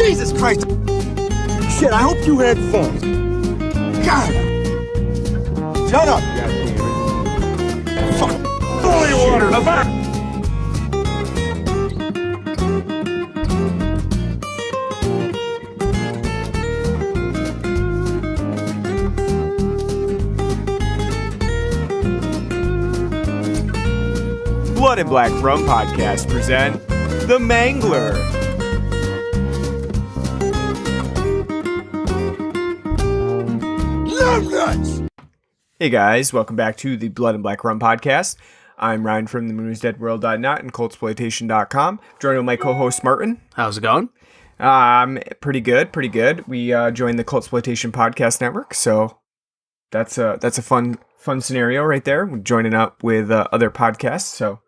Jesus Christ! Shit, I hope you had fun. God! Shut up, goddammit. Fuck. Holy water, the back! Blood and Black Rum Podcast present The Mangler. Love nuts! Hey guys, welcome back to the Blood and Black Rum Podcast. I'm Ryan from the moonsdeadworld.net and cultsploitation.com. Joined with my co-host Martin. How's it going? Pretty good. We joined the Cultsploitation Podcast Network, so that's a fun scenario right there. We're joining up with other podcasts, so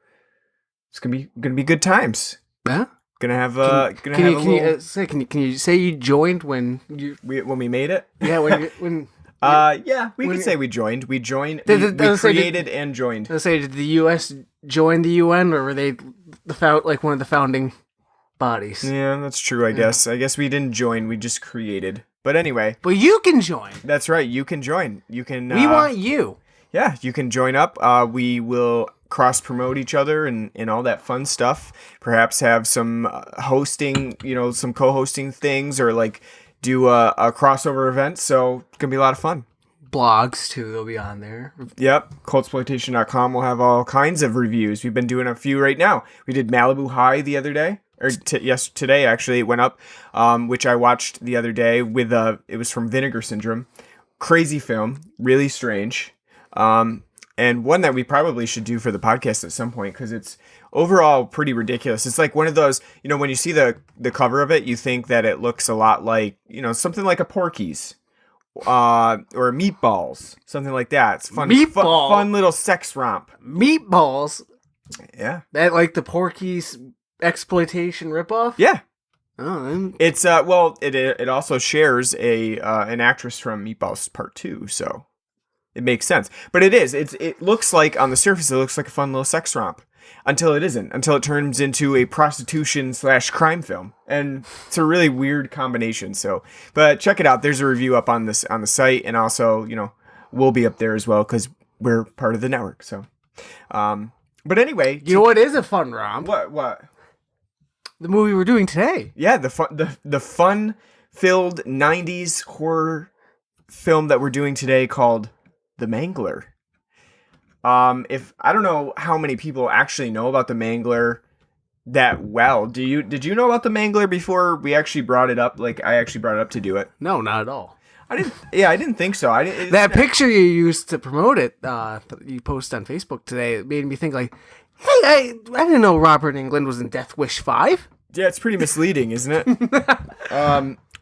it's gonna be good times. Yeah. Can you say you joined when we made it? Yeah, when we could say we joined. We joined. We created and joined. Let's say, did the U.S. join the UN, or were they one of the founding bodies? Yeah, that's true. I guess we didn't join. We just created. But anyway. But you can join. That's right. You can join. You can. We want you. Yeah, you can join up. We will cross-promote each other and all that fun stuff. Perhaps have some hosting, some co-hosting things, or like do a crossover event. So it's going to be a lot of fun. Blogs, too, they'll be on there. Yep. Cultsploitation.com will have all kinds of reviews. We've been doing a few right now. We did Malibu High the other day. Or today, actually, it went up, which I watched the other day with, it was from Vinegar Syndrome. Crazy film. Really strange. And one that we probably should do for the podcast at some point, because it's overall pretty ridiculous. It's like one of those, when you see the cover of it, you think that it looks a lot like, something like a Porky's, or Meatballs, something like that. It's fun, fun little sex romp. Meatballs? Yeah. That like the Porky's exploitation ripoff? Yeah. Oh, it's, it also shares an actress from Meatballs Part 2, so it makes sense. But it looks like, on the surface, it looks like a fun little sex romp. Until it isn't. Until it turns into a prostitution/crime film. And it's a really weird combination. So, but check it out. There's a review up on the site. And also, we'll be up there as well, because we're part of the network. So, but anyway. You know what is a fun romp? What? The movie we're doing today. Yeah, the fun-filled 90s horror film that we're doing today called The Mangler. If I don't know how many people actually know about The Mangler that well. Did you know about The Mangler before we actually brought it up? Like, I actually brought it up to do it. No, not at all. I didn't think so. That picture you used to promote it, you posted on Facebook today, it made me think like, hey, I didn't know Robert Englund was in Death Wish 5. Yeah, it's pretty misleading, isn't it?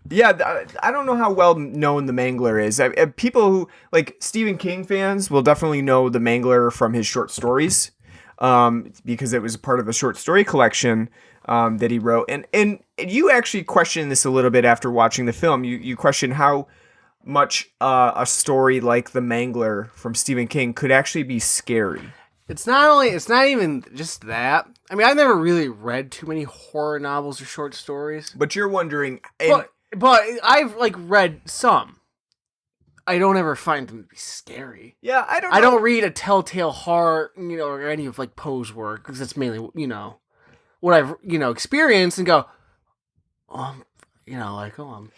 Yeah, I don't know how well known The Mangler is. People who, like, Stephen King fans will definitely know The Mangler from his short stories, because it was a part of a short story collection that he wrote. And you actually question this a little bit after watching the film. You question how much a story like The Mangler from Stephen King could actually be scary. It's not even just that. I mean, I've never really read too many horror novels or short stories. But you're wondering... But I've read some. I don't ever find them to be scary. Yeah, I don't know. I don't read a Telltale Heart, or any of Poe's work, because that's mainly, what I've, experienced and go, I'm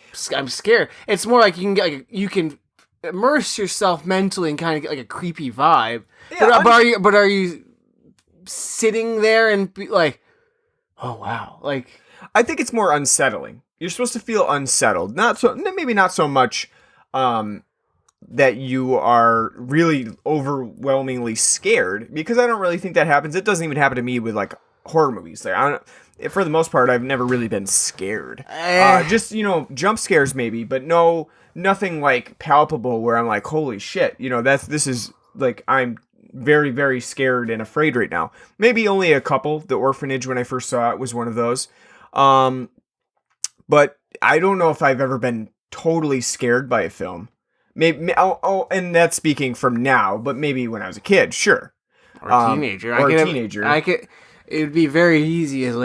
scared. It's more like you can immerse yourself mentally and kind of get like a creepy vibe. Yeah, but are you sitting there and be like, oh wow, like I think it's more unsettling. You're supposed to feel unsettled. Maybe not so much that you are really overwhelmingly scared, because I don't really think that happens. It doesn't even happen to me with horror movies. For the most part, I've never really been scared. Just jump scares maybe, but nothing palpable where I'm like, holy shit. This is I'm very, very scared and afraid right now. Maybe only a couple. The Orphanage, when I first saw it, was one of those. But I don't know if I've ever been totally scared by a film. Maybe, and that's speaking from now, but maybe when I was a kid, sure. Or a teenager. It would be very easy as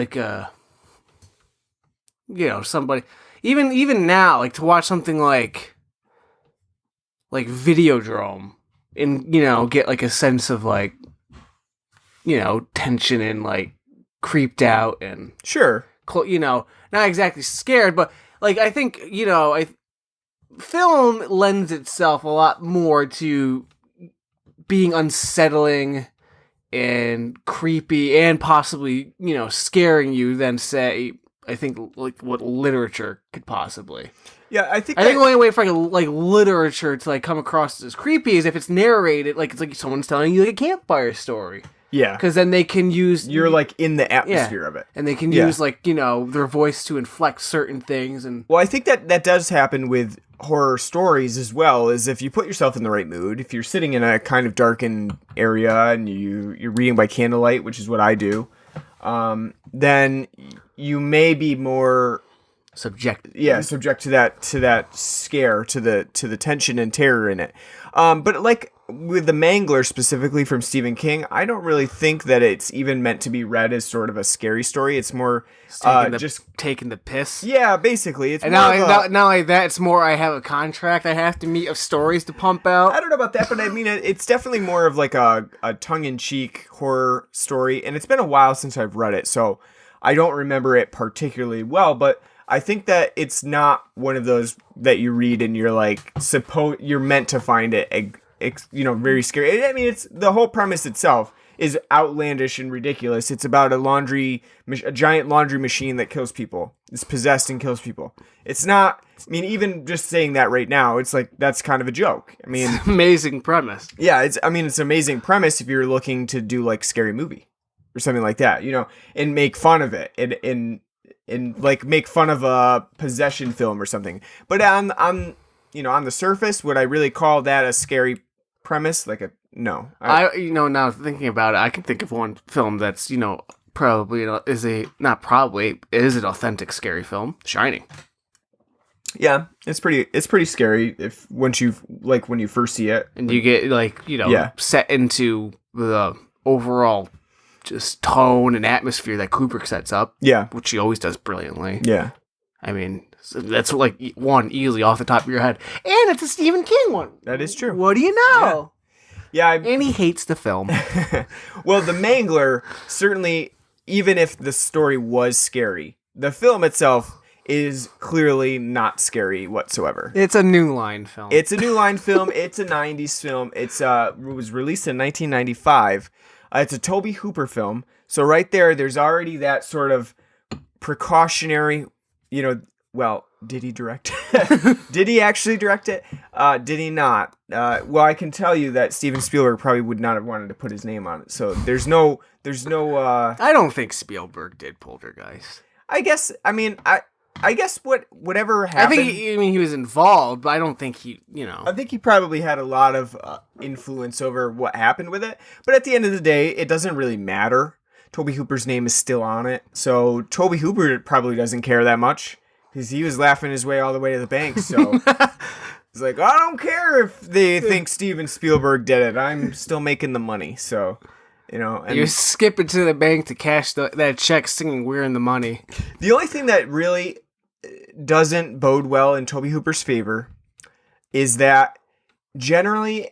somebody, even now, like to watch something like Videodrome and, get like a sense of like, tension and like creeped out and Sure. Not exactly scared, but like, I think, film lends itself a lot more to being unsettling and creepy and possibly, scaring you than, say, I think, like, what literature could possibly. Yeah, I think the only way for like literature to like come across as creepy is if it's narrated, like it's like someone's telling you like a campfire story. Yeah, because then they can use you're like in the atmosphere of it, and they can use like their voice to inflect certain things. And well, I think that does happen with horror stories as well. Is if you put yourself in the right mood, if you're sitting in a kind of darkened area and you're reading by candlelight, which is what I do, then you may be more subject to that scare, to the tension and terror in it. But like with the Mangler specifically from Stephen King, I don't really think that it's even meant to be read as sort of a scary story. It's more just taking the piss. Yeah, basically. It's and more not like that. It's more I have a contract I have to meet of stories to pump out. I don't know about that, but I mean it's definitely more of like a tongue-in-cheek horror story, and it's been a while since I've read it, so I don't remember it particularly well, but I think that it's not one of those that you read and you're like you're meant to find it very scary. I mean, it's the whole premise itself is outlandish and ridiculous. It's about a giant laundry machine that kills people. It's possessed and kills people. It's not. I mean, even just saying that right now, it's like that's kind of a joke. I mean, it's an amazing premise. Yeah, it's an amazing premise if you're looking to do like Scary Movie or something like that, and make fun of it and like make fun of a possession film or something. But on the surface, would I really call that a scary premise? No. Now thinking about it, I can think of one film that's probably is an authentic scary film, Shining. Yeah, it's pretty scary when you first see it, and you get set into the overall just tone and atmosphere that Kubrick sets up. Yeah, which he always does brilliantly. Yeah, I mean, that's like one easily off the top of your head, and it's a Stephen King one. That is true. What do you know? Yeah, and he hates the film. Well, The Mangler, certainly, even if the story was scary, the film itself is clearly not scary whatsoever. It's a New Line film. It's a New Line film. It's a 90s film. It was released in 1995. It's a Tobe Hooper film. So right there's already that sort of precautionary, well, did he direct it? Did he actually direct it? Did he not? Well, I can tell you that Steven Spielberg probably would not have wanted to put his name on it. So there's no I don't think Spielberg did Poltergeist. I guess whatever happened. I think he was involved, but I don't think he, I think he probably had a lot of influence over what happened with it. But at the end of the day, it doesn't really matter. Tobe Hooper's name is still on it. So Tobe Hooper probably doesn't care that much because he was laughing his way all the way to the bank. So he's like, I don't care if they think Steven Spielberg did it. I'm still making the money. So, and you're skipping to the bank to cash that check singing We're in the Money. The only thing that really doesn't bode well in Tobe Hooper's favor is that generally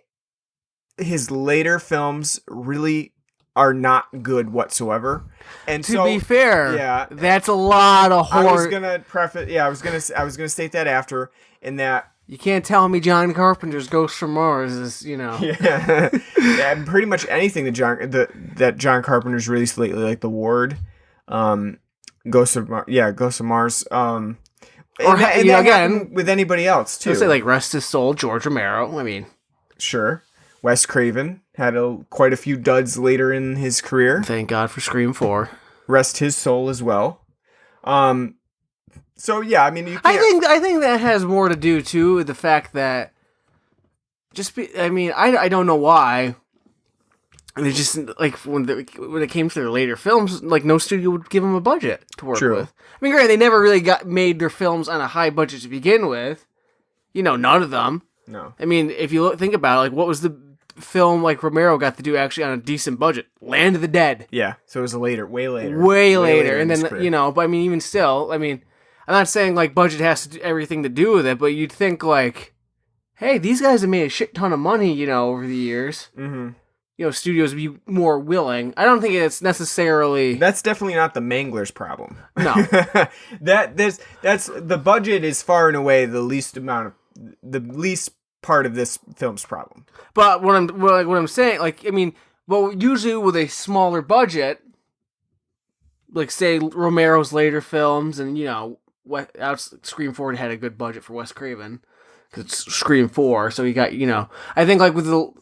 his later films really are not good whatsoever. And to be fair, that's a lot of horror. I was gonna preface, I was gonna state that after, in that you can't tell me John Carpenter's Ghost from Mars is, yeah, pretty much anything that John Carpenter's released lately, like The Ward, Ghost of Mars, again with anybody else too. Say like rest his soul, George Romero. I mean, sure. Wes Craven had quite a few duds later in his career. Thank God for Scream 4. Rest his soul as well. So yeah, I mean, you can't... I think that has more to do too with the fact that I don't know why. They just like when it came to their later films, like no studio would give them a budget to work with. I mean, granted, they never really made their films on a high budget to begin with. None of them. No. I mean, if you think about it, like what was the film like Romero got to do actually on a decent budget? Land of the Dead. Yeah. So it was way later. And then but I mean, even still, I mean, I'm not saying like budget has to do everything to do with it, but you'd think like, hey, these guys have made a shit ton of money, you know, over the years. Mm-hmm. You know, studios would be more willing. I don't think it's necessarily. That's definitely not the Mangler's problem. No. that's the budget is far and away the least part of this film's problem. But what I'm saying, like, I mean, well, usually with a smaller budget, like say Romero's later films, and you know, Scream 4 had a good budget for Wes Craven because it's Scream 4, so you got, you know, I think like with the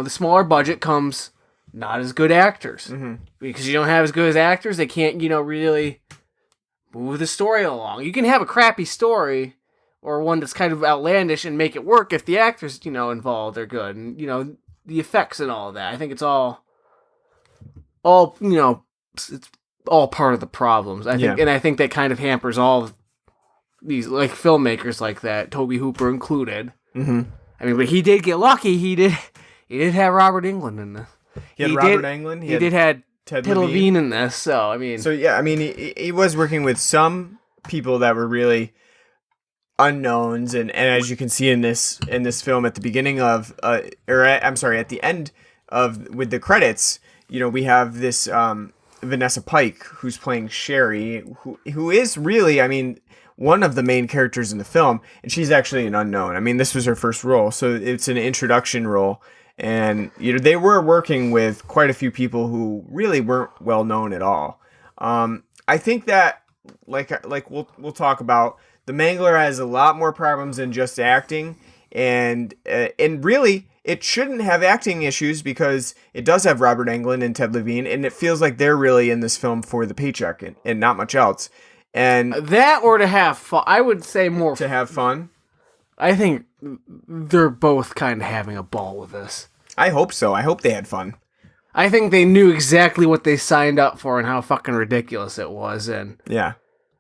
smaller budget comes not as good actors because you don't have as good as actors. They can't, you know, really move the story along. You can have a crappy story or one that's kind of outlandish and make it work if the actors, you know, involved are good, and you know the effects and all of that. I think it's all you know, it's all part of the problems. I think, and I think that kind of hampers all of these like filmmakers like that, Tobe Hooper included. Mm-hmm. I mean, but he did get lucky. He did have Robert Englund in this. He had Robert Englund. He did have Ted Levine in this. So I mean, he was working with some people that were really unknowns, and as you can see in this film at the beginning of at the end of with the credits, you know, we have this Vanessa Pike who's playing Sherry, who is really, I mean, one of the main characters in the film, and she's actually an unknown. I mean, this was her first role, so it's an introduction role, and you know, they were working with quite a few people who really weren't well known at all. I think that like we'll talk about, the Mangler has a lot more problems than just acting, and really it shouldn't have acting issues because it does have Robert Englund and Ted Levine, and it feels like they're really in this film for the paycheck and not much else. And that, or to have fun. I would say more to have fun. I think they're both kind of having a ball with this. I hope so. I hope they had fun. I think they knew exactly what they signed up for and how fucking ridiculous it was. And yeah,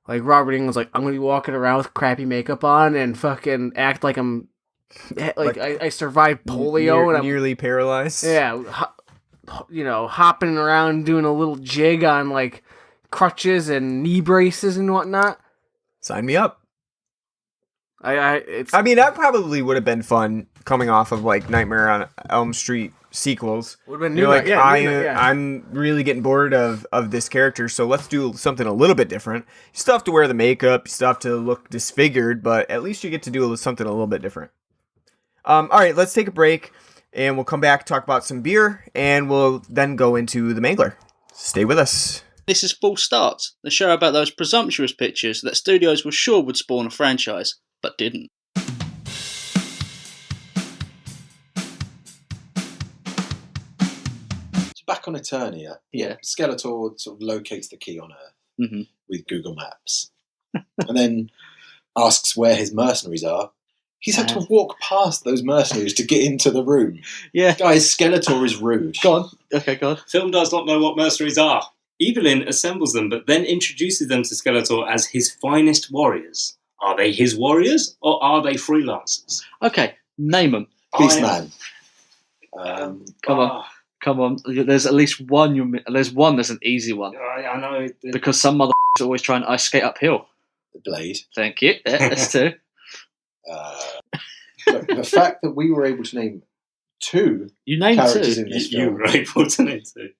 like Robert Englund's like, I'm gonna be walking around with crappy makeup on and fucking act like I'm like I survived polio and I'm nearly paralyzed. Yeah, you know, hopping around doing a little jig on like crutches and knee braces and whatnot. Sign me up. I mean, that probably would have been fun coming off of like Nightmare on Elm Street sequels. Would have been You're like, I'm really getting bored of this character, so let's do something a little bit different. You still have to wear the makeup, you still have to look disfigured, but at least you get to do something a little bit different. All right, let's take a break, and we'll come back, talk about some beer, and we'll then go into the Mangler. Stay with us. This is Full Start, the show about those presumptuous pictures that studios were sure would spawn a franchise, but didn't. So back on Eternia, Skeletor sort of locates the key on Earth with Google Maps, and then asks where his mercenaries are. He's had to walk past those mercenaries to get into the room. Yeah. Guys, Skeletor is rude. Go on. Okay, go on. Film does not know what mercenaries are. Evelyn assembles them, but then introduces them to Skeletor as his finest warriors. Are they his warriors, or are they freelancers? Okay, name them. Beastman. Come on. There's at least one. There's one that's an easy one. I know. Because some mother are always trying to ice skate uphill. The Blade. Thank you. That's two. Look, the fact that we were able to name two characters in this film, you were able to name two,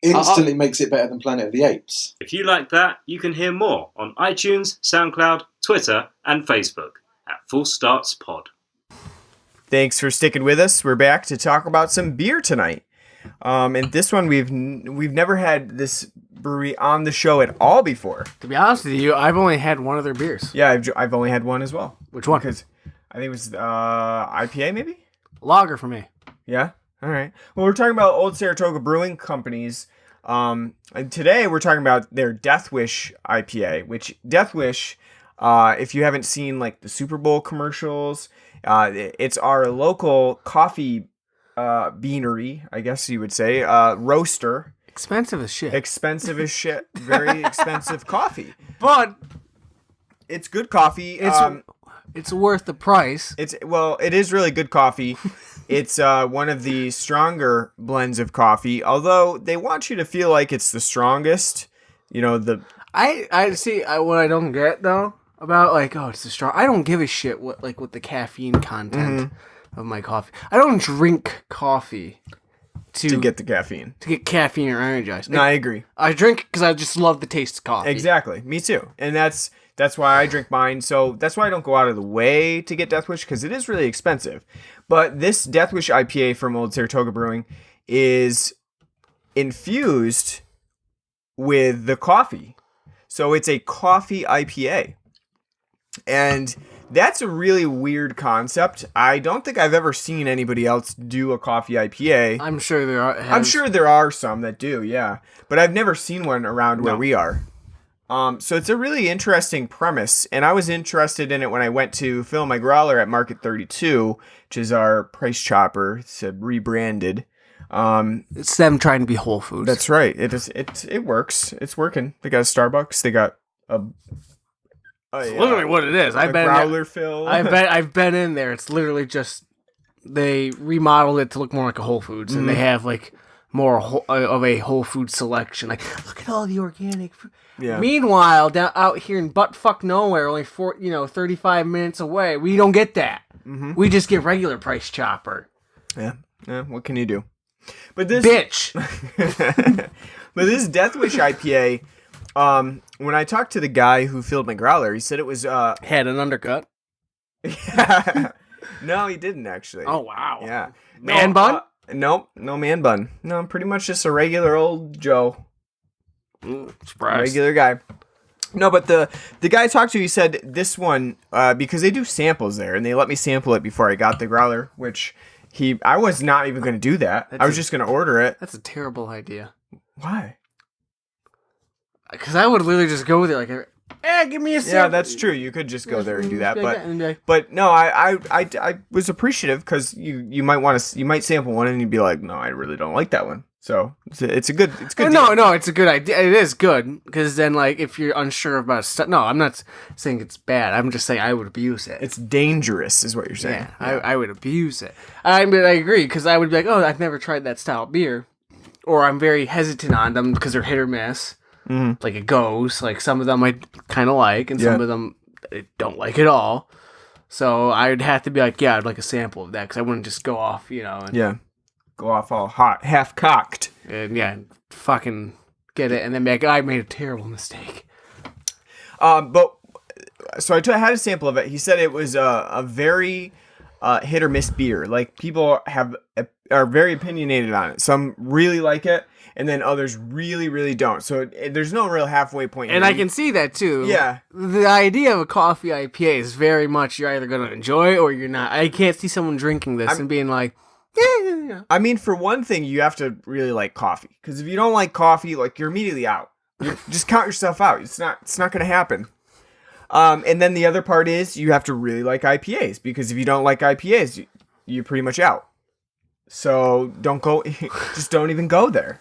instantly makes it better than Planet of the Apes. If you like that, you can hear more on iTunes, SoundCloud, Twitter, and Facebook at Full Starts Pod. Thanks for sticking with us. We're back to talk about some beer tonight. And this one, we've never had this brewery on the show at all before. To be honest with you, I've only had one of their beers. Yeah, I've only had one as well. Which one? Because I think it was IPA, maybe? Lager for me. Yeah? All right. Well, we're talking about Olde Saratoga Brewing Company's. And today we're talking about their Death Wish IPA, which Death Wish, if you haven't seen like the Super Bowl commercials, it's our local coffee beanery, I guess you would say, roaster. Expensive as shit. Expensive as shit. Very expensive coffee. But it's good coffee. It's worth the price. It is really good coffee. It's one of the stronger blends of coffee, although they want you to feel like it's the strongest. You know, I see what I don't get though about like, oh, it's a straw. I don't give a shit what the caffeine content of my coffee. I don't drink coffee to get the caffeine. To get caffeine or energized. No, I agree. I drink because I just love the taste of coffee. Exactly. Me too. And that's why I drink mine. So that's why I don't go out of the way to get Death Wish, because it is really expensive. But this Death Wish IPA from Olde Saratoga Brewing is infused with the coffee. So it's a coffee IPA. And that's a really weird concept. I don't think I've ever seen anybody else do a coffee IPA. I'm sure there are. I'm sure there are some that do, yeah. But I've never seen one around where we are. So it's a really interesting premise, and I was interested in it when I went to fill my growler at Market 32, which is our price chopper. It's rebranded. It's them trying to be Whole Foods. That's right. It works. It's working. They got a Starbucks. They got a literally what it is. I've been growler fill. I've been in there. It's literally just they remodeled it to look more like a Whole Foods, and they have like more of a Whole Food selection. Like, look at all the organic food. Yeah. Meanwhile, down out here in buttfuck nowhere, only 35 minutes away, we don't get that. Mm-hmm. We just get regular price chopper. Yeah. What can you do? But this bitch. But this Death Wish IPA. When I talked to the guy who filled my growler, he said it was had an undercut. No, he didn't actually. Oh wow. Yeah. Man bun? Nope, no man bun. No, I'm pretty much just a regular old Joe. Surprise. Regular guy. No, but the guy I talked to, he said this one, because they do samples there, and they let me sample it before I got the growler, which I was not even going to do that. I was just going to order it. That's a terrible idea. Why? Because I would literally just go there like, give me a sample. Yeah, that's true. You could just go there and do that, but no, I was appreciative because you might sample one and you'd be like, no, I really don't like that one. So it's a good deal. No, it's a good idea. It is good because then like if you're unsure about stuff, no, I'm not saying it's bad. I'm just saying I would abuse it. It's dangerous, is what you're saying. Yeah. I would abuse it. I mean, I agree because I would be like, oh, I've never tried that style of beer, or I'm very hesitant on them because they're hit or miss. Mm-hmm. Like it goes. Like some of them I kind of like, and some of them I don't like at all. So I'd have to be like, yeah, I'd like a sample of that because I wouldn't just go off, and go off all hot, half cocked, and fucking get it, and then be like, I made a terrible mistake. But so I had a sample of it. He said it was a very hit or miss beer. Like people are very opinionated on it. Some really like it. And then others really, really don't. So there's no real halfway point. And I can see that too. Yeah. The idea of a coffee IPA is very much you're either going to enjoy or you're not. I can't see someone drinking this and being like, yeah. I mean, for one thing, you have to really like coffee. Because if you don't like coffee, like you're immediately out. You just count yourself out. It's not going to happen. And then the other part is you have to really like IPAs. Because if you don't like IPAs, you're pretty much out. So just don't even go there.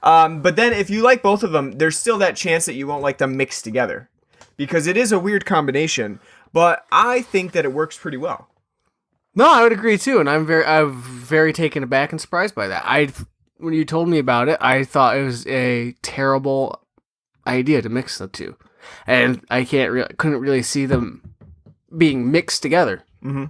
But then if you like both of them, there's still that chance that you won't like them mixed together because it is a weird combination, but I think that it works pretty well. No, I would agree too. And I'm very taken aback and surprised by that. When you told me about it, I thought it was a terrible idea to mix the two. And I couldn't really see them being mixed together. Mm-hmm.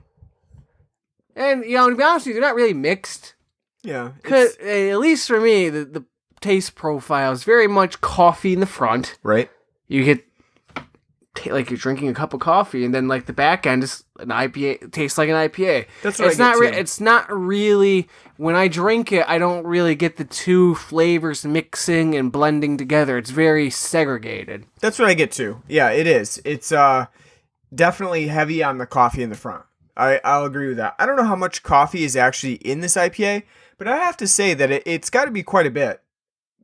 And, to be honest with you, they're not really mixed. Yeah. Cause, at least for me, the taste profile is very much coffee in the front. Right. You get, like you're drinking a cup of coffee, and then, like, the back end is an IPA. It tastes like an IPA. That's what It's not really, when I drink it, I don't really get the two flavors mixing and blending together. It's very segregated. That's what I get too. Yeah, it is. It's definitely heavy on the coffee in the front. I'll agree with that. I don't know how much coffee is actually in this IPA, but I have to say that it's got to be quite a bit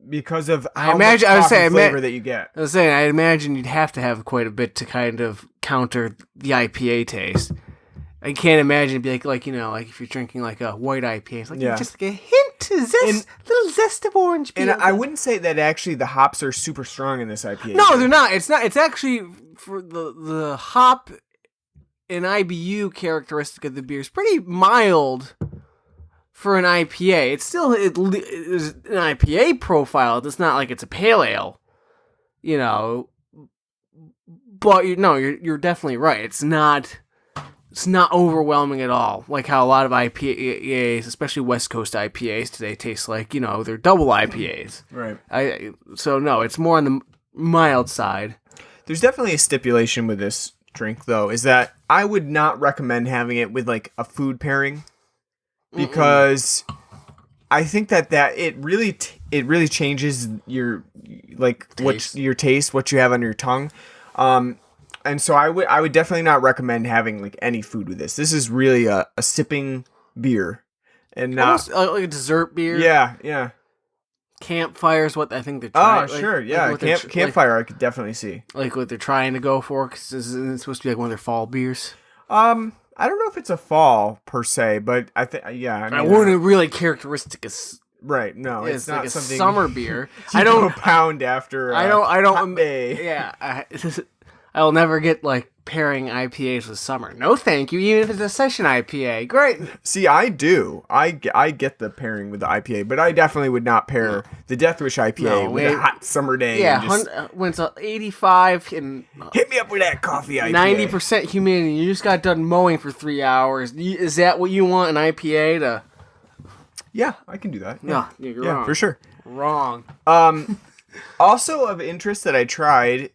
because of how much flavor that you get. I was saying, I imagine you'd have to have quite a bit to kind of counter the IPA taste. I can't imagine it'd be like if you're drinking like a white IPA, it's like just like a hint, little zest of orange. And I wouldn't say that actually the hops are super strong in this IPA. No, they're not. It's not. It's actually for the hop. An IBU characteristic of the beer is pretty mild for an IPA. It's still it is an IPA profile. It's not like it's a pale ale. But you're definitely right. It's not overwhelming at all. Like how a lot of IPAs, especially West Coast IPAs today, taste like they're double IPAs. Right. So no, it's more on the mild side. There's definitely a stipulation with this drink, though, is that I would not recommend having it with like a food pairing, because I think that it really changes your Taste. your taste, what you have on your tongue. And so I would definitely not recommend having like any food with this. This is really a sipping beer, and not almost like a dessert beer. Yeah. Campfire is what I think they're trying. Oh, sure, yeah. Campfire, I could definitely see. Like what they're trying to go for, because it's supposed to be like one of their fall beers. I don't know if it's a fall per se, but I think I wouldn't really characteristic as right. No, it's not like a something summer beer. I don't pound after. I don't. Hot day. Yeah, I'll never get like pairing IPAs with summer. No, thank you. Even if it's a session IPA, great. See, I do. I get the pairing with the IPA, but I definitely would not pair the Death Wish IPA with a hot summer day. Yeah, when it's 85 and hit me up with that coffee IPA. 90% humidity. You just got done mowing for 3 hours. Is that what you want an IPA to? Yeah, I can do that. No, you're wrong. For sure. Wrong. Also of interest that I tried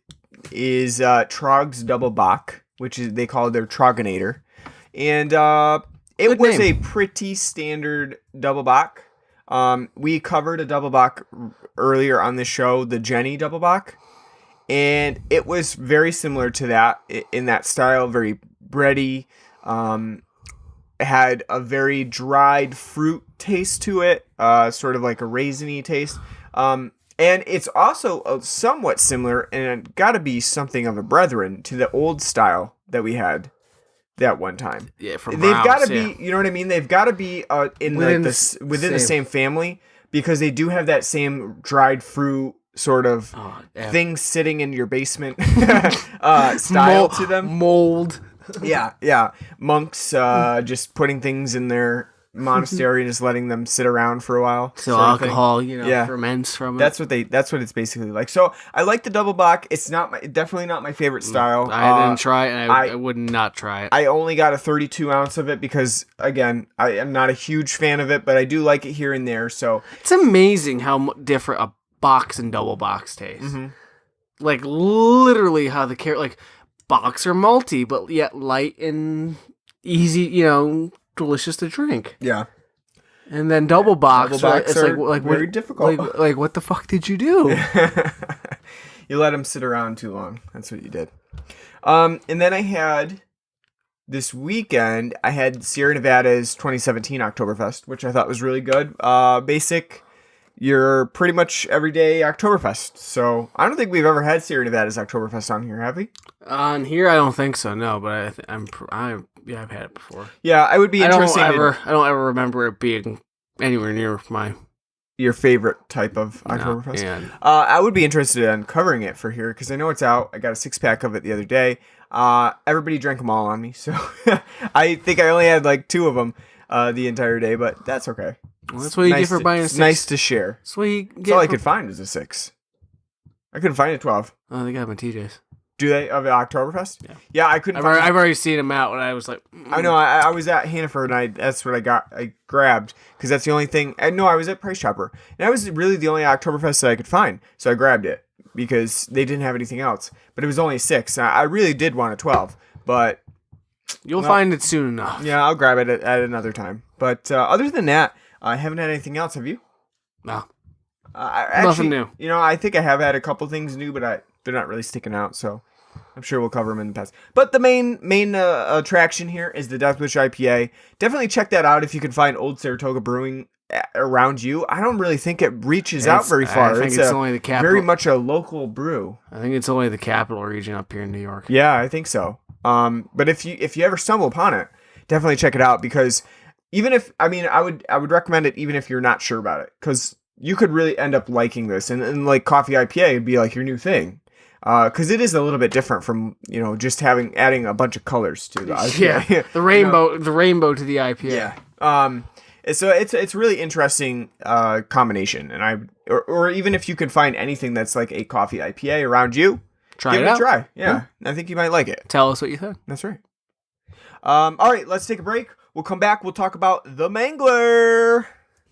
is Trog's Double Bock, which is they call it their Troganator, and it was a pretty standard Double Bock. We covered a Double Bock earlier on the show, the Jenny Double Bock, and it was very similar to that in that style, very bready. It had a very dried fruit taste to it, sort of like a raisiny taste. And it's also somewhat similar, and got to be something of a brethren to the old style that we had that one time. Yeah, they've got to be, you know what I mean? They've got to be within the same family, because they do have that same dried fruit sort of thing sitting in your basement style to them. Mold. Yeah. Monks just putting things in their monastery and just letting them sit around for a while. So alcohol, ferments from it. That's what it's basically like. So I like the Double Bock. It's definitely not my favorite style. I didn't try it, and I would not try it. I only got a 32 ounce of it because, again, I am not a huge fan of it, but I do like it here and there. So it's amazing how different a box and double box taste. Mm-hmm. Like literally how box are malty, but yet light and easy, delicious to drink. Yeah. And then double box it's are like very difficult. Like what the fuck did you do? You let them sit around too long. That's what you did. And then I had this weekend, I had Sierra Nevada's 2017 Oktoberfest, which I thought was really good. Basic, your pretty much everyday Oktoberfest. So I don't think we've ever had Sierra Nevada's Oktoberfest on here, have we? On here, I don't think so. No, but I've had it before. Yeah, I would be interested. I don't ever remember it being anywhere near your favorite type of Oktoberfest. No, I would be interested in covering it for here because I know it's out. I got a 6-pack of it the other day. Everybody drank them all on me, so I think I only had like 2 of them the entire day, but that's okay. Well, that's what you get for buying a 6. It's nice to share. That's what you get. That's all I could find was a 6. I couldn't find a 12. Oh, they got them at TJ's. Do they of the Oktoberfest? Yeah, I couldn't. I've already seen them out, and I was like, I know. I was at Hannaford, and that's what I grabbed because that's the only thing. No, I was at Price Chopper, and that was really the only Oktoberfest that I could find, so I grabbed it because they didn't have anything else. But it was only 6. I really did want a 12, but you'll find it soon enough. Yeah, I'll grab it at another time. But other than that, I haven't had anything else. Have you? No. Nothing new. I think I have had a couple things new, but they're not really sticking out, so I'm sure we'll cover them in the past. But the main attraction here is the Deathwish IPA. Definitely check that out if you can find Olde Saratoga Brewing around you. I don't really think it reaches out very far. I think it's only the capital. Very much a local brew. I think it's only the capital region up here in New York. Yeah, I think so. But if you ever stumble upon it, definitely check it out because even if I would recommend it even if you're not sure about it because you could really end up liking this and like coffee IPA would be like your new thing. Because it is a little bit different from just adding a bunch of colors to the IPA. Yeah, the rainbow to the IPA. Yeah. So it's really interesting combination, and or even if you could find anything that's like a coffee IPA around you, Give it a try. Yeah, I think you might like it. Tell us what you think. That's right. All right, let's take a break. We'll come back. We'll talk about the Mangler.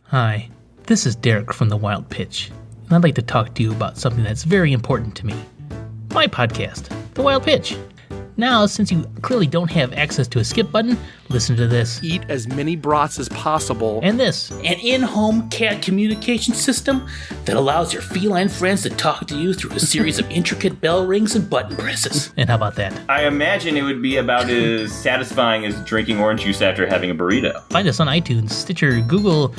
Hi, this is Derek from The Wild Pitch, and I'd like to talk to you about something that's very important to me. My podcast, The Wild Pitch. Now, since you clearly don't have access to a skip button, listen to this. Eat as many brats as possible. And this. An in-home cat communication system that allows your feline friends to talk to you through a series of intricate bell rings and button presses. And how about that? I imagine it would be about as satisfying as drinking orange juice after having a burrito. Find us on iTunes, Stitcher, Google,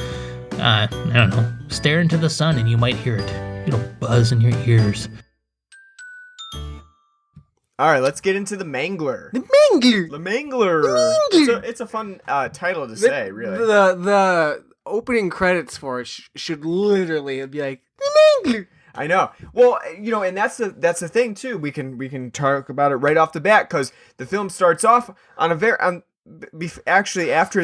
I don't know. Stare into the sun and you might hear it. It'll buzz in your ears. All right, let's get into the Mangler. The Mangler. The Mangler. It's a fun title to say, really. The opening credits for it should literally be like the Mangler. I know. Well, and that's the thing too. We can talk about it right off the bat because the film starts off on after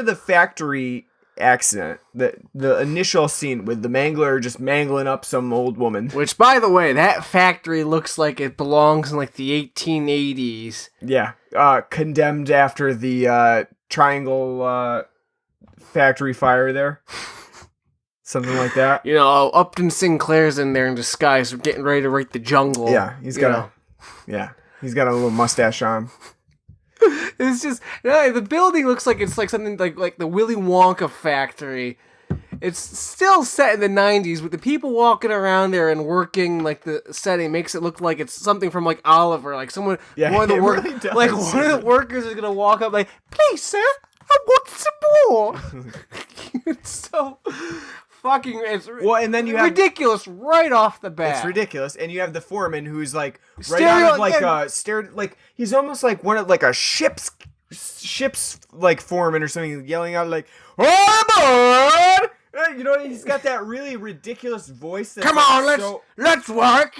the factory accident, the initial scene with the Mangler just mangling up some old woman. Which, by the way, that factory looks like it belongs in like the 1880s. Yeah, condemned after the Triangle factory fire there. Something like that. Upton Sinclair's in there in disguise, getting ready to write The Jungle. Yeah, he's got a little mustache on. It's just the building looks like it's like something like the Willy Wonka factory. It's still set in the 90s, but the people walking around there and working like the setting makes it look like it's something from like Oliver. Like one of the workers is gonna walk up like, "Please, sir, I want some more." It's so fucking and then you have ridiculous right off the bat. It's ridiculous, and you have the foreman who's like out of he's almost like one of like a ship's like foreman or something, yelling out like, "Oh, board!" He's got that really ridiculous voice. That's Come on, let's work.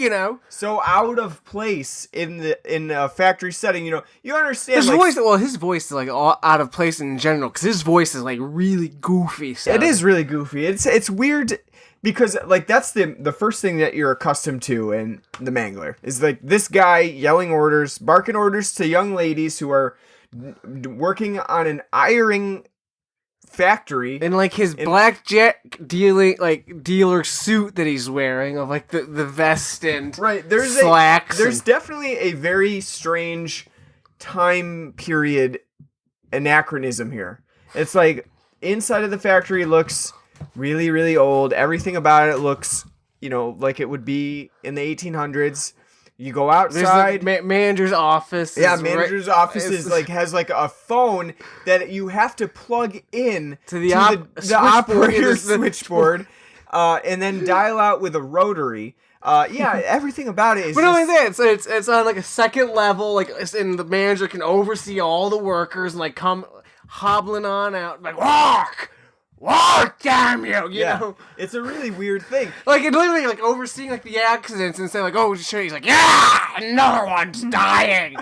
So out of place in a factory setting. You understand his voice. Well, his voice is like all out of place in general because his voice is like really goofy. It is really goofy. It's weird because like that's the first thing that you're accustomed to in the Mangler is like this guy yelling orders, barking orders to young ladies who are working on an ironing factory, and like his blackjack dealer suit that he's wearing of like the vest and slacks. There's definitely a very strange time period anachronism here. It's like inside of the factory looks really, really old. Everything about it looks, like it would be in the 1800s. You go outside. There's the manager's office. Yeah, manager's office is like has like a phone that you have to plug in to the operator's switchboard, and then dial out with a rotary. Everything about it is. But only that, it's on like a second level, and the manager can oversee all the workers and like come hobbling on out like Walk, damn you! You know? It's a really weird thing. Like, it literally, like, overseeing, like, the accidents and saying, like, oh, shit. He's like, yeah! Another one's dying!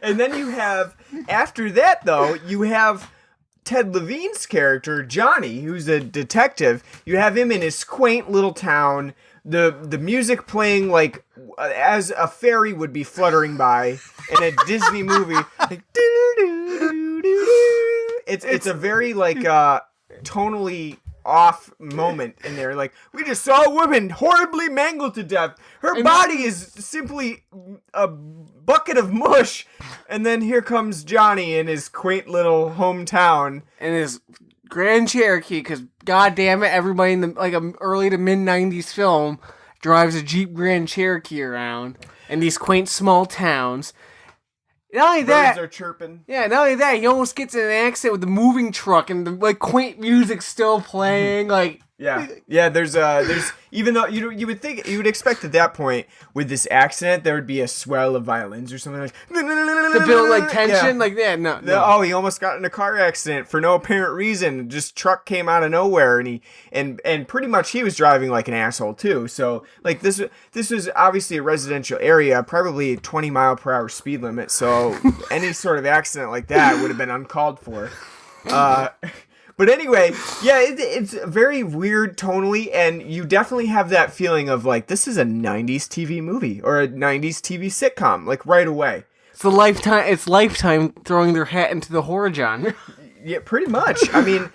And then you have, after that, though, you have Ted Levine's character, Johnny, who's a detective. You have him in his quaint little town. The music playing, like, as a fairy would be fluttering by in a Disney movie. Like, it's a very, like, tonally off moment in there. Like, we just saw a woman horribly mangled to death. Her body is simply a bucket of mush. And then here comes Johnny in his quaint little hometown. And his Grand Cherokee, because god damn it, everybody in the early to mid 90s film drives a Jeep Grand Cherokee around in these quaint small towns. Not only that, birds are chirping. Yeah, not only that, he almost gets in an accident with the moving truck and the like quaint music still playing. Like, yeah. There's even though you would expect at that point with this accident there would be a swell of violins or something like to build like tension. Like that. No. Oh, he almost got in a car accident for no apparent reason. Just truck came out of nowhere and pretty much he was driving like an asshole too. So like this was obviously a residential area, probably a 20-mile-per-hour speed limit. So any sort of accident like that would have been uncalled for. But anyway, yeah, it's very weird tonally, and you definitely have that feeling of like, this is a 90s TV movie or a 90s TV sitcom, like right away. It's Lifetime throwing their hat into the horror genre. Yeah, pretty much. I mean,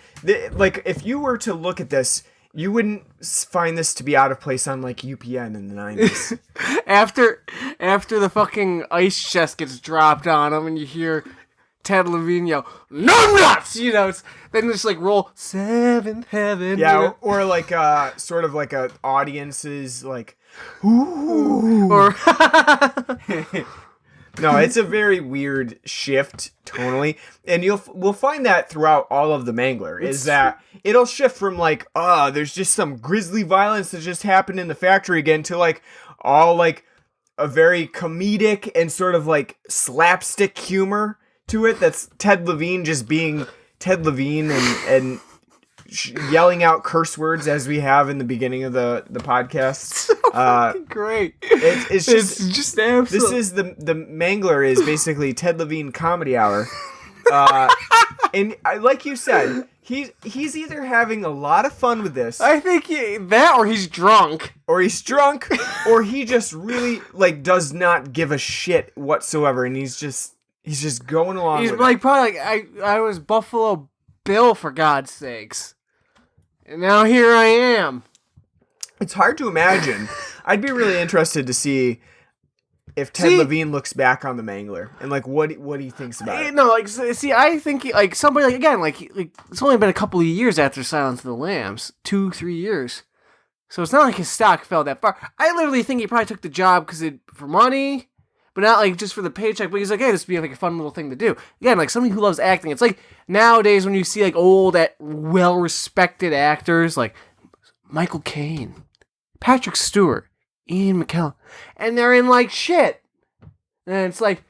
like, if you were to look at this, you wouldn't find this to be out of place on, like, UPN in the 90s. After the fucking ice chest gets dropped on him and you hear Ted Levine yell, "No nuts!" You know, then just, like, roll Seventh Heaven. Yeah, you know? or like, sort of like a audience's, like, ooh. Or... No, it's a very weird shift tonally, and we'll find that throughout all of the Mangler, is that it'll shift from like, there's just some grisly violence that just happened in the factory again, to like all like a very comedic and sort of like slapstick humor to it. That's Ted Levine just being Ted Levine and yelling out curse words as we have in the beginning of the podcast. So fucking great. It's just absolute. This is the Mangler is basically Ted Levine comedy hour. And like you said, he's either having a lot of fun with this. I think that or he's drunk. Or he just really like does not give a shit whatsoever, and he's just going along He's with like it. probably like I was Buffalo Bill, for God's sakes. And now here I am. It's hard to imagine. I'd be really interested to see if Ted Levine looks back on the Mangler and like what he thinks about it. No, like see, I think like somebody like again like it's only been a couple of years after Silence of the Lambs, 2-3 years, so it's not like his stock fell that far. I literally think he probably took the job for money, but not like just for the paycheck. But he's like, hey, this would be like a fun little thing to do. Again, like somebody who loves acting. It's like nowadays when you see like old, well-respected actors like Michael Caine, Patrick Stewart, Ian McKellen, and they're in like shit. And it's like,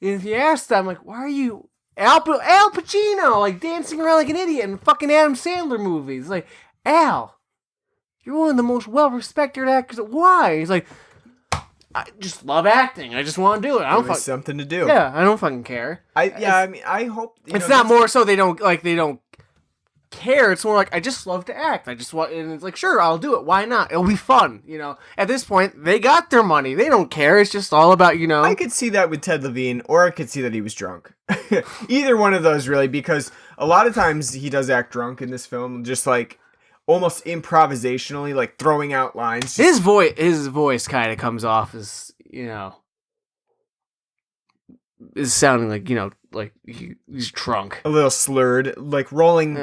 if you ask them, like, why are you Al Pacino, like dancing around like an idiot in fucking Adam Sandler movies? Like, Al, you're one of the most well-respected actors. Why? He's like, I just love acting. I just want to do it. I don't something to do. Yeah, I don't fucking care. I mean, I hope it's not more so they don't care. It's more like, I just love to act. I just want, and it's like, sure, I'll do it. Why not? It'll be fun. You know, at this point, they got their money. They don't care. It's just all about, you know. I could see that with Ted Levine, or I could see that he was drunk. Either one of those, really, because a lot of times he does act drunk in this film, just like almost improvisationally, like throwing out lines. His voice kind of comes off as, you know, is sounding like, you know, like he's drunk, a little slurred, like rolling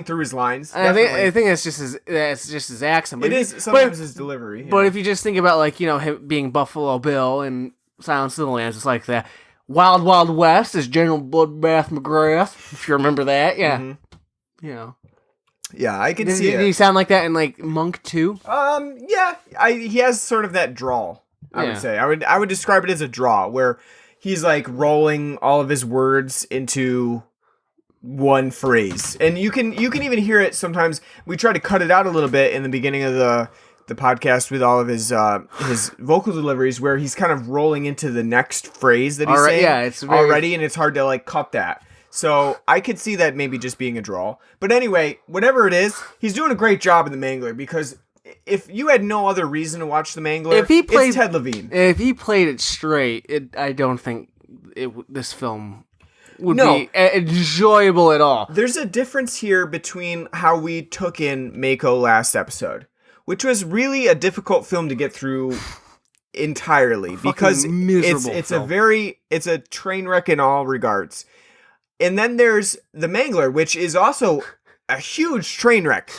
through his lines. I think that's just his accent. But it is sometimes his delivery. But if you just think about like, you know, him being Buffalo Bill and Silence of the Lambs, it's like that. Wild Wild West is General Bloodbath McGrath, if you remember that. Yeah, you know. Yeah, I can see it. Did he sound like that in like Monk 2? Yeah, he has sort of that drawl. I would say I would describe it as a draw where he's like rolling all of his words into one phrase, and you can even hear it sometimes. We try to cut it out a little bit in the beginning of the podcast with all of his vocal deliveries, where he's kind of rolling into the next phrase that he's saying. Yeah, it's already, and it's hard to like cut that. So I could see that maybe just being a draw. But anyway, whatever it is, he's doing a great job in the Mangler, because if you had no other reason to watch the Mangler, it's Ted Levine. If he played it straight, I don't think this film would be enjoyable at all. There's a difference here between how we took in Mako last episode, which was really a difficult film to get through entirely, because it's a train wreck in all regards. And then there's the Mangler, which is also a huge train wreck.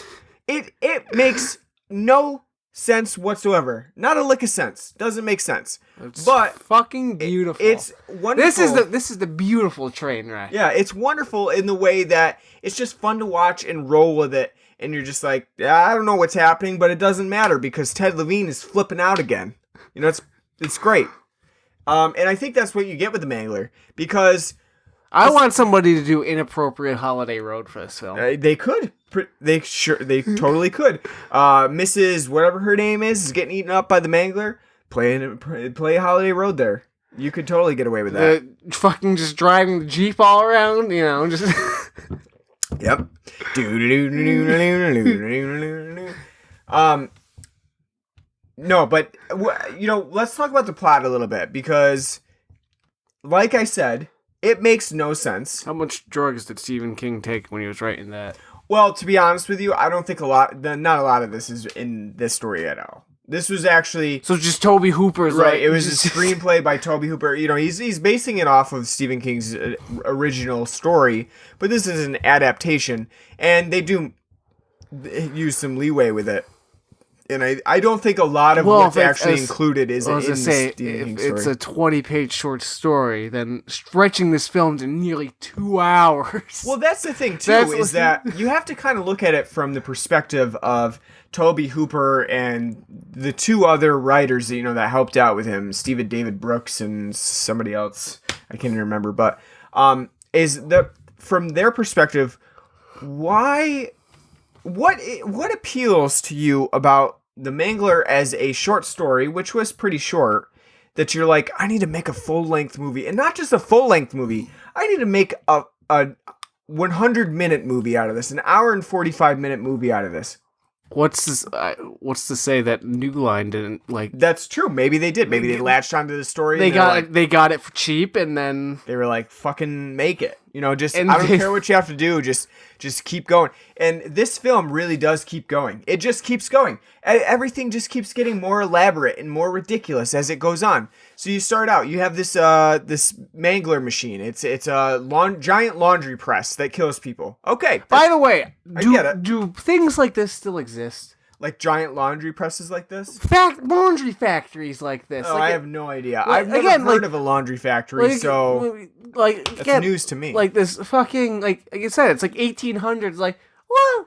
It makes no sense whatsoever. Not a lick of sense. Doesn't make sense. It's but fucking beautiful. It's wonderful. This is the beautiful train wreck. Yeah, it's wonderful in the way that it's just fun to watch and roll with it. And you're just like, I don't know what's happening, but it doesn't matter because Ted Levine is flipping out again. You know, it's great. And I think that's what you get with the Mangler, because I want somebody to do Inappropriate Holiday Road for this film. They could. They totally could. Mrs. whatever her name is getting eaten up by the Mangler. Play Holiday Road there. You could totally get away with that. Fucking just driving the Jeep all around, you know, just. Yep. No, but let's talk about the plot a little bit because, like I said, it makes no sense. How much drugs did Stephen King take when he was writing that? Well, to be honest with you, I don't think not a lot of this is in this story at all. This was actually just Tobe Hooper's right. It was a screenplay by Tobe Hooper. He's basing it off of Stephen King's original story, but this is an adaptation, and they do use some leeway with it. And I don't think a lot of what's actually included is in the Stephen King story. It's a 20-page short story, then stretching this film to nearly 2 hours. Well, that's the thing, too, that you have to kind of look at it from the perspective of Tobe Hooper and the two other writers that helped out with him, Stephen David Brooks and somebody else. I can't even remember. But from their perspective, what appeals to you about The Mangler as a short story, which was pretty short, that you're like, I need to make a full-length movie, and not just a full-length movie. I need to make a 100-minute movie out of this, an hour and 45-minute movie out of this. What's this? What's to say that New Line didn't like? That's true. Maybe they did. Maybe they latched onto the story. They got it for cheap, and then they were like, "Fucking make it." I don't care what you have to do. Just keep going. And this film really does keep going. It just keeps going. Everything just keeps getting more elaborate and more ridiculous as it goes on. So you start out. You have this Mangler machine. It's a giant laundry press that kills people. Okay. By the way, I get it. Do things like this still exist? Like giant laundry presses like this? Laundry factories like this. Oh, I have no idea. I've never heard of a laundry factory, so that's news to me. Like this fucking, like I said, it's like 1800s. Like, well,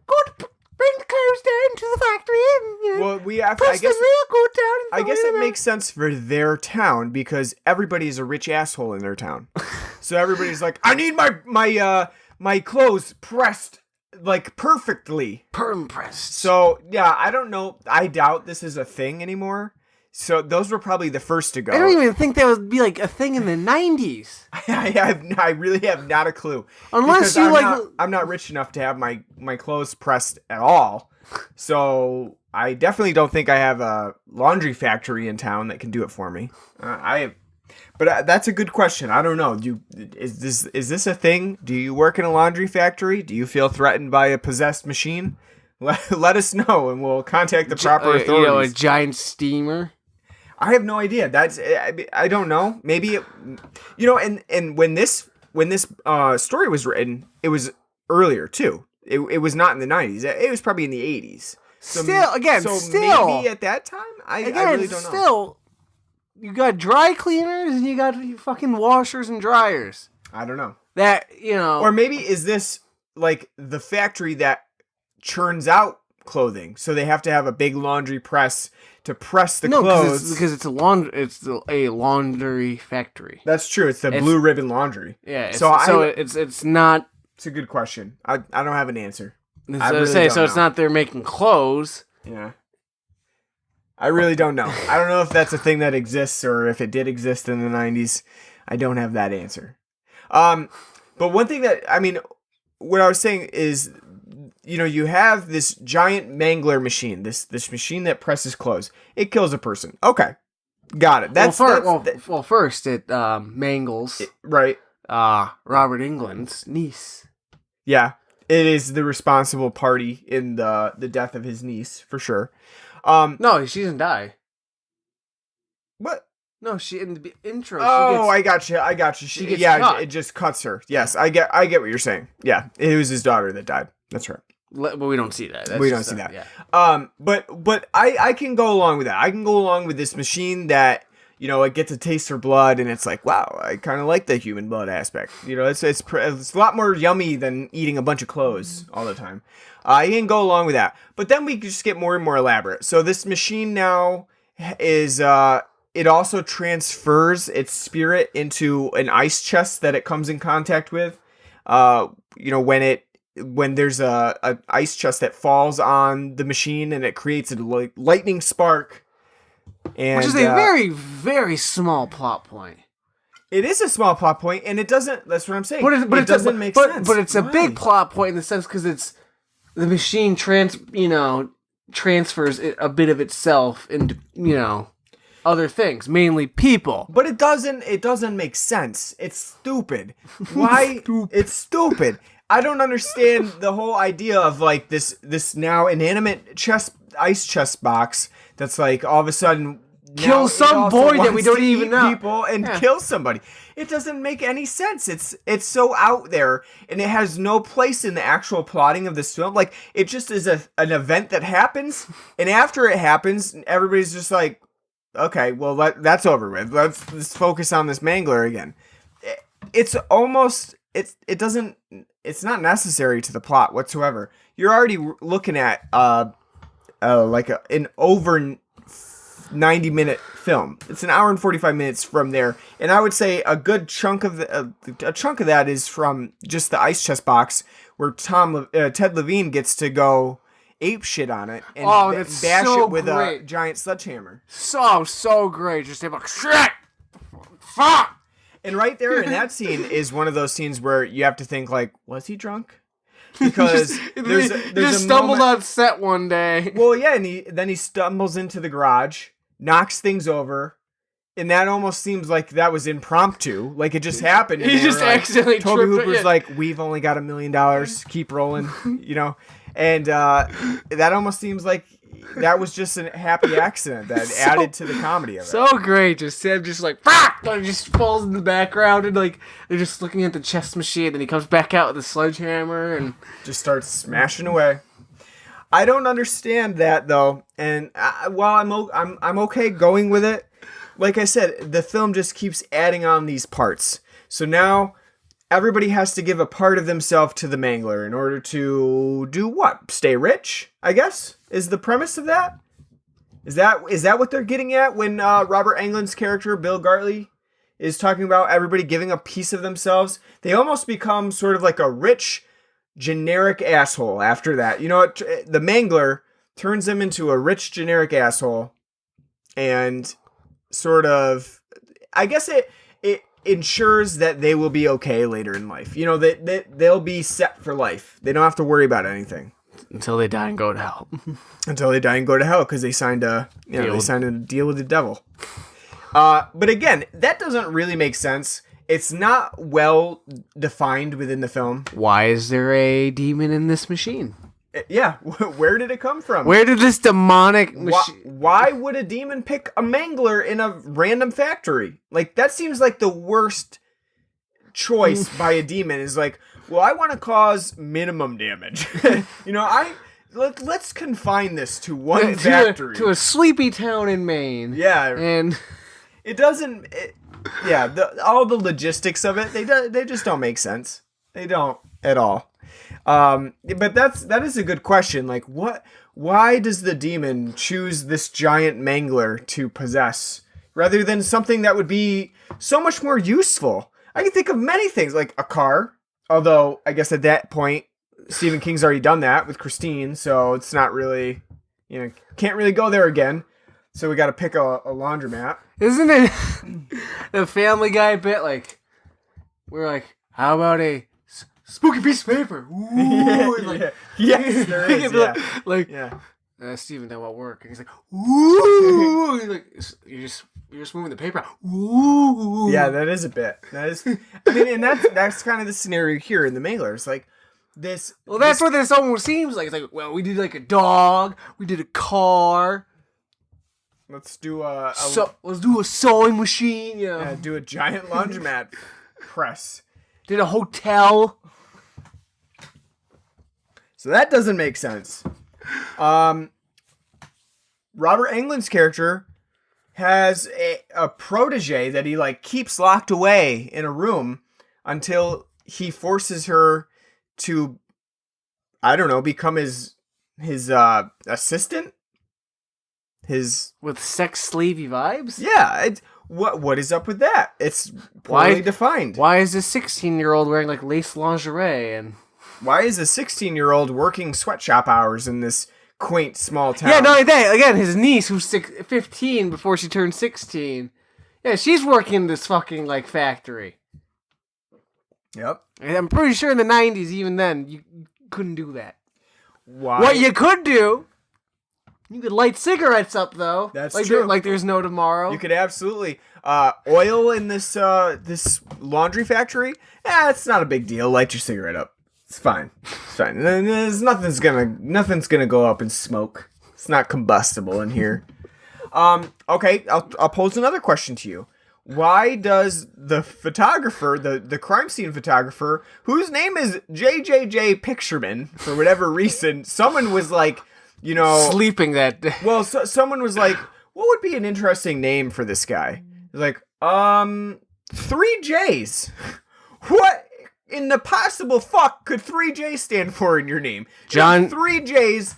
go to bring the clothes down to the factory and well, we have. I guess I guess it makes sense for their town because everybody's a rich asshole in their town. So everybody's like, I need my clothes pressed. Like perfectly. Perm pressed. So yeah, I don't know. I doubt this is a thing anymore. So those were probably the first to go. I don't even think that would be like a thing in the 90s. I really have not a clue. Unless I'm not rich enough to have my clothes pressed at all. So I definitely don't think I have a laundry factory in town that can do it for me. But that's a good question. I don't know. Is this a thing? Do you work in a laundry factory? Do you feel threatened by a possessed machine? Let us know, and we'll contact the proper authorities. A giant steamer. I have no idea. I don't know. Maybe and when this story was written, it was earlier too. It was not in the 90s. It was probably in the 80s. So maybe at that time. I really don't know. You got dry cleaners and you got fucking washers and dryers. I don't know. Or maybe is this like the factory that churns out clothing? So they have to have a big laundry press to press the clothes. Because it's a laundry factory. That's true. It's the Blue Ribbon Laundry. Yeah. It's not. It's a good question. I don't have an answer. It's not they're making clothes. Yeah. I really don't know. I don't know if that's a thing that exists or if it did exist in the 90s. I don't have that answer. But one thing what I was saying is, you have this giant Mangler machine, this machine that presses clothes. It kills a person. Okay. Got it. First it mangles. Right. Robert Englund's niece. Yeah. It is the responsible party in the death of his niece, for sure. No, she doesn't die. What? No, she in the intro. I got you. She gets cut. It just cuts her. Yes, I get what you're saying. Yeah, it was his daughter that died. That's right. But we don't see that. We don't see that. Yeah. But I can go along with that. I can go along with this machine that it gets a taste for blood, and it's like, wow, I kind of like the human blood aspect. It's a lot more yummy than eating a bunch of clothes all the time. You can go along with that. But then we just get more and more elaborate. So this machine now is, it also transfers its spirit into an ice chest that it comes in contact with. When there's a ice chest that falls on the machine and it creates a lightning spark. And, which is a very, very small plot point. It is a small plot point, and it doesn't. That's what I'm saying. But it doesn't make sense. But it's a Why? big plot point in the sense because it's the machine transfers a bit of itself into other things, mainly people. But it doesn't make sense. It's stupid. Why? It's stupid. I don't understand the whole idea of like this now inanimate ice chest box that's like all of a sudden kill some boy that we don't even know. People and kill somebody. It doesn't make any sense. It's so out there, and it has no place in the actual plotting of this film. Like it just is an event that happens, and after it happens, everybody's just like, okay, well that's over with. Let's focus on this Mangler again. It's almost it's not necessary to the plot whatsoever. You're already looking at an over 90-minute film. It's an hour and 45 minutes from there, and I would say a good chunk of that is from just the ice chest box where Ted Levine gets to go ape shit on it and bash it with a giant sledgehammer. So great. Just like shit, fuck. And right there in that scene is one of those scenes where you have to think like, was he drunk? Because there's a stumbled on set one day. Well, yeah, and then he stumbles into the garage, knocks things over, and that almost seems like that was impromptu, like it just happened. He just accidentally Tobe tripped. Hooper's like, we've only got $1 million, keep rolling, and that almost seems like that was just a happy accident that added to the comedy of it. So great, just Sam just like fuck, like just falls in the background and like they're just looking at the chess machine. Then he comes back out with a sledgehammer and just starts smashing away. I don't understand that though, and while I'm okay going with it, like I said, the film just keeps adding on these parts. So now everybody has to give a part of themselves to the Mangler in order to do what? Stay rich, I guess, is the premise of that. Is that what they're getting at when Robert Englund's character Bill Gartley is talking about everybody giving a piece of themselves? They almost become sort of like a rich, generic asshole after that. You know what? The Mangler turns them into a rich, generic asshole, and sort of, I guess it ensures that they will be okay later in life. You know, they'll be set for life. They don't have to worry about anything until they die and go to hell. Until they die and go to hell because they signed a deal with the devil. But again, that doesn't really make sense. It's not well defined within the film. Why is there a demon in this machine? Yeah, where did it come from? Where did this demonic machine... Why would a demon pick a Mangler in a random factory? Like, that seems like the worst choice by a demon is like, well, I want to cause minimum damage. Let's confine this to one factory. To a sleepy town in Maine. Yeah. And... It doesn't... all the logistics of it, they just don't make sense. They don't at all. But that is a good question. Like, why does the demon choose this giant Mangler to possess rather than something that would be so much more useful? I can think of many things, like a car. Although, I guess at that point, Stephen King's already done that with Christine, so it's not really, can't really go there again. So we got to pick a laundromat. Isn't it the Family Guy bit? Like, we're like, how about a spooky piece of paper? Ooh, yes, there is. Steven, that won't work. And he's like, ooh. He's like, you're just moving the paper out. Ooh. Yeah, that is a bit. And that's kind of the scenario here in the Mangler. It's like this. Well, that's what this almost seems like. It's like, well, we did like a dog, we did a car. Let's do let's do a sewing machine. Yeah, do a giant laundromat press. Did a hotel. So that doesn't make sense. Robert Englund's character has a protege that he keeps locked away in a room until he forces her to, I don't know, become his assistant. With sex slavey vibes? Yeah. What is up with that? It's poorly defined. Why is a 16-year-old wearing lace lingerie and... Why is a 16-year-old working sweatshop hours in this quaint small town? Yeah, not only that. Again, his niece, who's 15 before she turned 16, Yeah, she's working this fucking like factory. Yep. And I'm pretty sure in the 90s, even then, you couldn't do that. Why? What you could do, you could light cigarettes up though. That's like true. Like there's no tomorrow. You could absolutely oil in this this laundry factory. It's not a big deal. Light your cigarette up. It's fine. It's fine. There's nothing's gonna go up in smoke. It's not combustible in here. Okay, I'll pose another question to you. Why does the photographer, the crime scene photographer, whose name is JJJ Pictureman, for whatever reason, someone was like, sleeping that day. Well, someone was like, what would be an interesting name for this guy? He's like, 3 J's. What in the possible fuck could 3 J's stand for in your name? John. 3 J's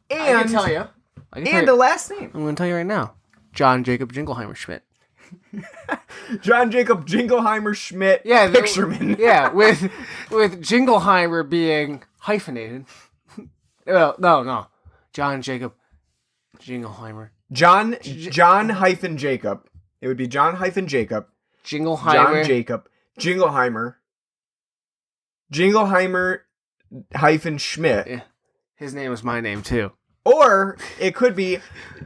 and I can tell you. And a last name. I'm going to tell you right now. John Jacob Jingleheimer Schmidt. John Jacob Jingleheimer Schmidt. Yeah, Pictureman. Yeah, with Jingleheimer being hyphenated. Well, no. John Jacob Jingleheimer. John hyphen Jacob. It would be John hyphen Jacob. Jingleheimer. John Jacob. Jingleheimer. Jingleheimer hyphen Schmidt. Yeah. His name was my name too. Or it could be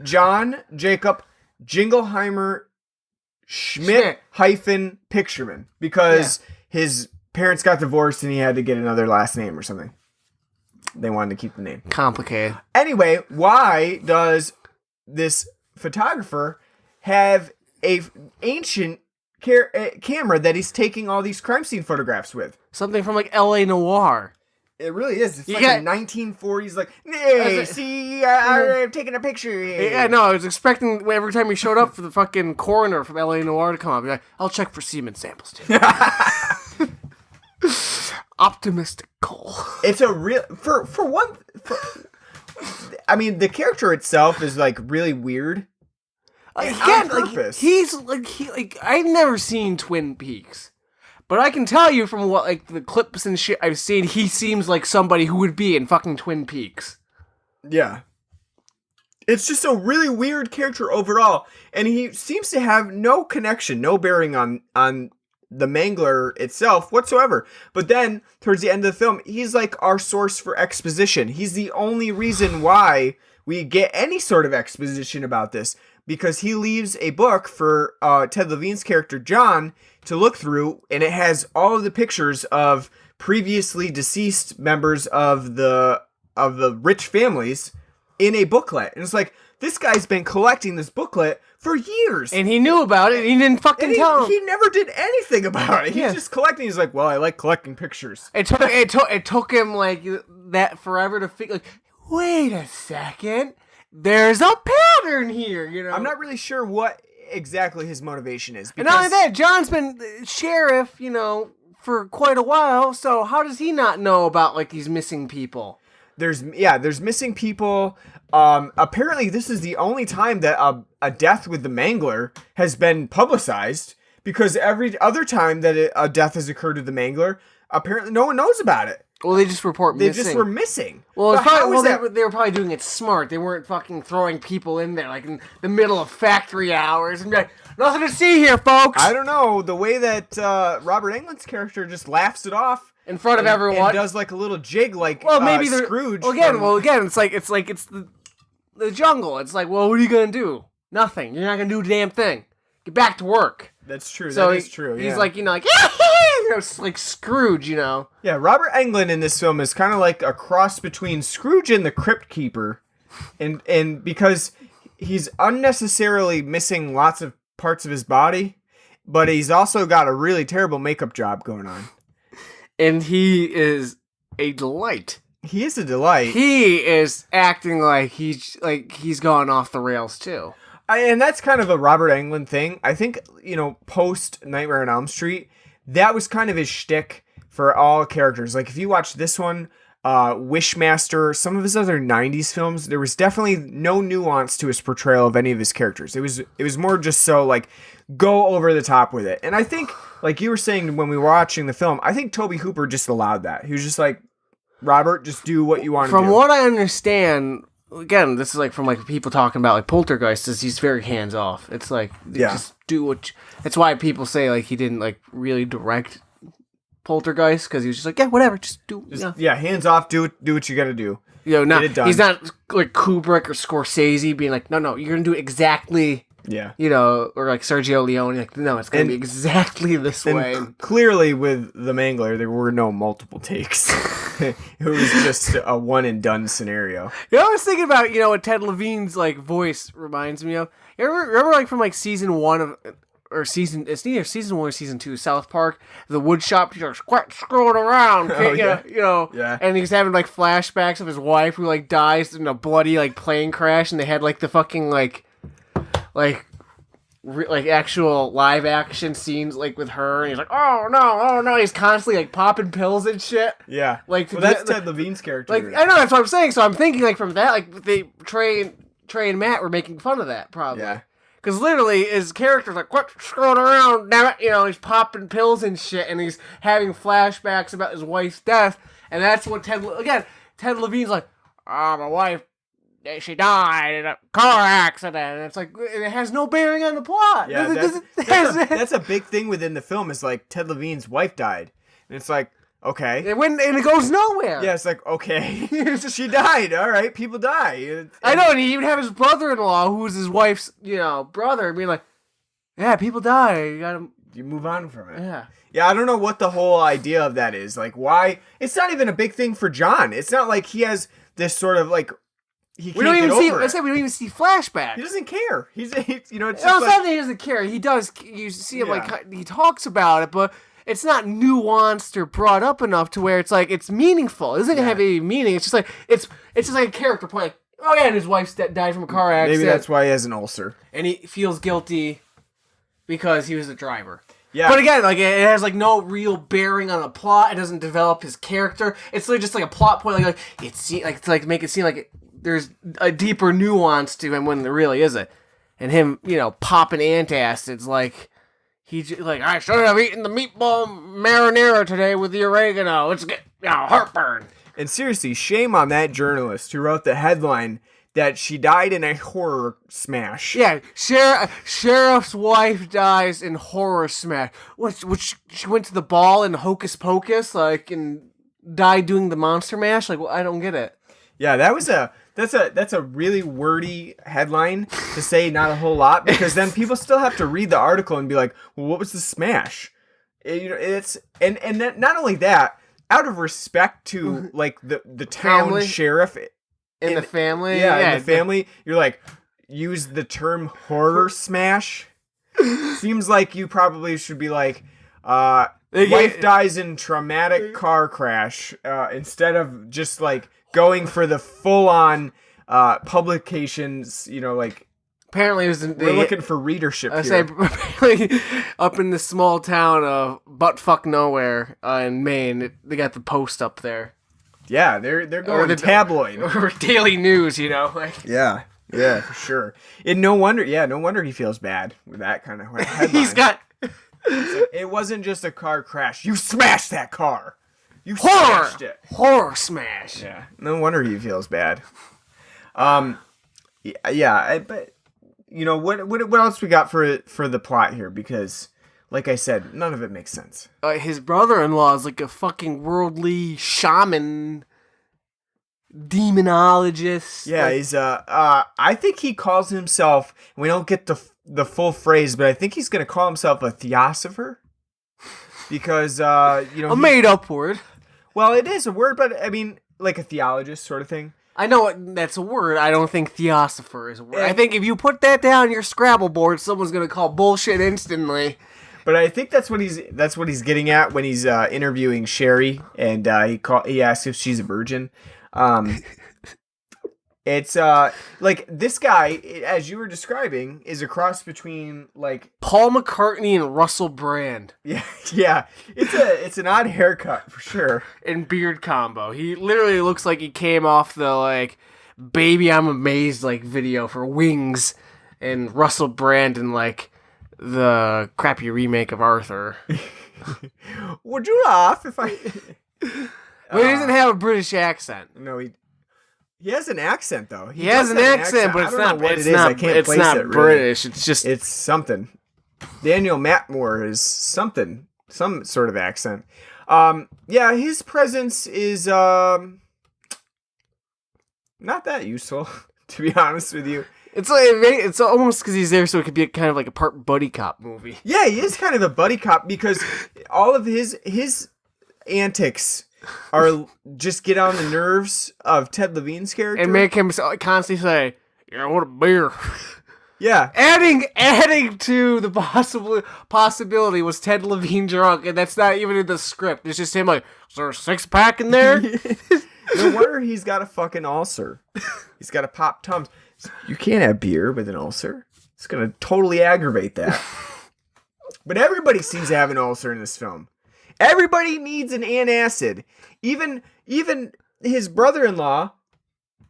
John Jacob Jingleheimer Schmidt hyphen Pictureman, because his parents got divorced and he had to get another last name or something. They wanted to keep the name. Complicated. Anyway, why does this photographer have a ancient camera that he's taking all these crime scene photographs with? Something from like L.A. Noir. It really is. It's like a 1940s, like, hey, see, I'm taking a picture here. Yeah, no, I was expecting every time he showed up for the fucking coroner from L.A. Noir to come up. Like, I'll check for semen samples, too. Optimistic Cole. It's a real, I mean, the character itself is, like, really weird. Again, like, I've never seen Twin Peaks. But I can tell you from what, like, the clips and shit I've seen, he seems like somebody who would be in fucking Twin Peaks. Yeah. It's just a really weird character overall, and he seems to have no connection, no bearing on the Mangler itself whatsoever. But then, towards the end of the film, he's like our source for exposition. He's the only reason why we get any sort of exposition about this, because he leaves a book for Ted Levine's character, John, to look through, and it has all of the pictures of previously deceased members of the rich families in a booklet. And it's like, this guy's been collecting this booklet for years. And he knew about it, and he didn't fucking tell him. He never did anything about it. He's just collecting. He's like, well, I like collecting pictures. It took him, like, that forever to figure, like, wait a second. There's a pattern here, I'm not really sure what exactly his motivation is. And not only that, John's been sheriff, for quite a while, so how does he not know about, like, these missing people? There's missing people. Apparently this is the only time that a death with the Mangler has been publicized, because every other time that a death has occurred with the Mangler, apparently no one knows about it. Well, they just report missing. They just were missing. Well, they were probably doing it smart. They weren't fucking throwing people in there, like, in the middle of factory hours and be like, nothing to see here, folks. I don't know. The way that Robert Englund's character just laughs it off in front of everyone and does like a little jig, like maybe Scrooge. Again, it's like it's the jungle. It's like, well, what are you gonna do? Nothing. You're not gonna do a damn thing. Get back to work. That's true. So that is true. He's yeah. like, like Scrooge, Yeah, Robert Englund in this film is kind of like a cross between Scrooge and the Crypt Keeper, and because he's unnecessarily missing lots of parts of his body, but he's also got a really terrible makeup job going on. And he is a delight. He is a delight. He is acting like he's gone off the rails too. And that's kind of a Robert Englund thing. I think, post Nightmare on Elm Street, that was kind of his shtick for all characters. Like, if you watch this one, Wishmaster, some of his other 90s films, there was definitely no nuance to his portrayal of any of his characters. It was more just so, like, go over the top with it. And I think, like you were saying when we were watching the film, I think Tobe Hooper just allowed that. He was just like, Robert, just do what you want to do. From what I understand, again, this is like from like people talking about like Poltergeist, is he's very hands off. It's like just do what. That's why people say like he didn't like really direct Poltergeist, because he was just like, yeah, whatever, just do. Hands off. Do what you got to do. You know, he's not like Kubrick or Scorsese being like, no, you're gonna do it exactly. Yeah. You know, or like Sergio Leone, like, no, it's gonna be exactly this way. Clearly, with the Mangler, there were no multiple takes. It was just a one and done scenario. You know, I was thinking about, you know, what Ted Levine's like voice reminds me of. You remember like from like season 1 of, or season, it's either season 1 or season 2, South Park, the wood shop, he's like scrolling around, you know, and he's having like flashbacks of his wife who like dies in a bloody like plane crash, and they had like the fucking like actual live action scenes like with her, and he's like, oh no, he's constantly like popping pills and shit. Yeah, like that's Ted Levine's character. Like I know, that's what I'm saying. So I'm thinking like from that, like Trey and Matt were making fun of that probably. Yeah. Because literally his character's like, quit scrolling around, damn it, you know, he's popping pills and shit, and he's having flashbacks about his wife's death, and that's what Ted Levine's like, my wife, she died in a car accident. And it's like, it has no bearing on the plot. Yeah, that's a big thing within the film, is like Ted Levine's wife died. And it's like, okay. And it goes nowhere. Yeah, it's like, okay. She died. All right, people die. I know, and he even have his brother-in-law, who's his wife's, you know, brother, being like, yeah, people die. You move on from it. Yeah. Yeah, I don't know what the whole idea of that is. Like, why? It's not even a big thing for John. It's not like he has this sort of like, we don't even see flashbacks. He doesn't care. He's you know, it's just not that he doesn't care. He does. You see him like he talks about it, but it's not nuanced or brought up enough to where it's like it's meaningful. It doesn't have any meaning. It's just like it's just like a character point. Like, oh yeah, and his wife died from a car accident. Maybe that's why he has an ulcer, and he feels guilty because he was the driver. Yeah. But again, like it has like no real bearing on the plot. It doesn't develop his character. It's literally just like a plot point. Like to make it seem like there's a deeper nuance to him when there really isn't. And him, you know, popping antacids like he's like, I should have eaten the meatball marinara today with the oregano. Let's get heartburn. And seriously, shame on that journalist who wrote the headline that she died in a horror smash. Yeah, sheriff's wife dies in horror smash. Which she went to the ball in Hocus Pocus, like, and died doing the monster mash. Like, well, I don't get it. Yeah, that's a really wordy headline to say not a whole lot, because then people still have to read the article and be like, well, what was the smash? You know, it's and not only that, out of respect to like the town family? Sheriff in the family, in the family, you're like, use the term horror smash. Seems like you probably should be like, wife dies in traumatic car crash, instead of just like going for the full-on publications, you know, like, apparently it was we're looking for readership here. Apparently up in the small town of buttfuck nowhere in Maine, they got the Post up there. Yeah, they're going tabloid or Daily News, you know. Like. Yeah, for sure. And no wonder he feels bad with that kind of headline. He's got. It wasn't just a car crash. You smashed that car. You smashed it. Horror smash. Yeah. No wonder he feels bad. But you know what else we got for the plot here? Because, like I said, none of it makes sense. His brother-in-law is like a fucking worldly shaman, demonologist. Yeah, like, he's I think he calls himself. We don't get the full phrase, but I think he's gonna call himself a theosopher. Because you know, a made-up word. Well, it is a word, but I mean, like a theologist sort of thing. I know that's a word. I don't think theosopher is a word. I think if you put that down on your Scrabble board, someone's gonna call bullshit instantly. But I think that's what he's getting at when he's interviewing Sherry, and he asks if she's a virgin. It's like this guy, as you were describing, is a cross between like Paul McCartney and Russell Brand. Yeah. It's an odd haircut for sure. And beard combo. He literally looks like he came off the like Baby I'm Amazed like video for Wings, and Russell Brand in like the crappy remake of Arthur. Would you laugh if I? But he doesn't have a British accent. No, he. He has an accent though. He has an accent, but it's not what it is. I can't place it. It's not British. It's just something. Daniel Matmore is something, some sort of accent. Yeah, his presence is not that useful, to be honest with you. It's almost because he's there, so it could be kind of like a part buddy cop movie. Yeah, he is kind of a buddy cop because all of his antics are just get on the nerves of Ted Levine's character and make him constantly say, "Yeah, I want a beer." Yeah, adding to the possibility was Ted Levine drunk, and that's not even in the script. It's just him like, "Is there a 6-pack in there?" No wonder he's got a fucking ulcer. He's got a pop Tums. You can't have beer with an ulcer. It's gonna totally aggravate that. But everybody seems to have an ulcer in this film. Everybody needs an antacid. Even his brother-in-law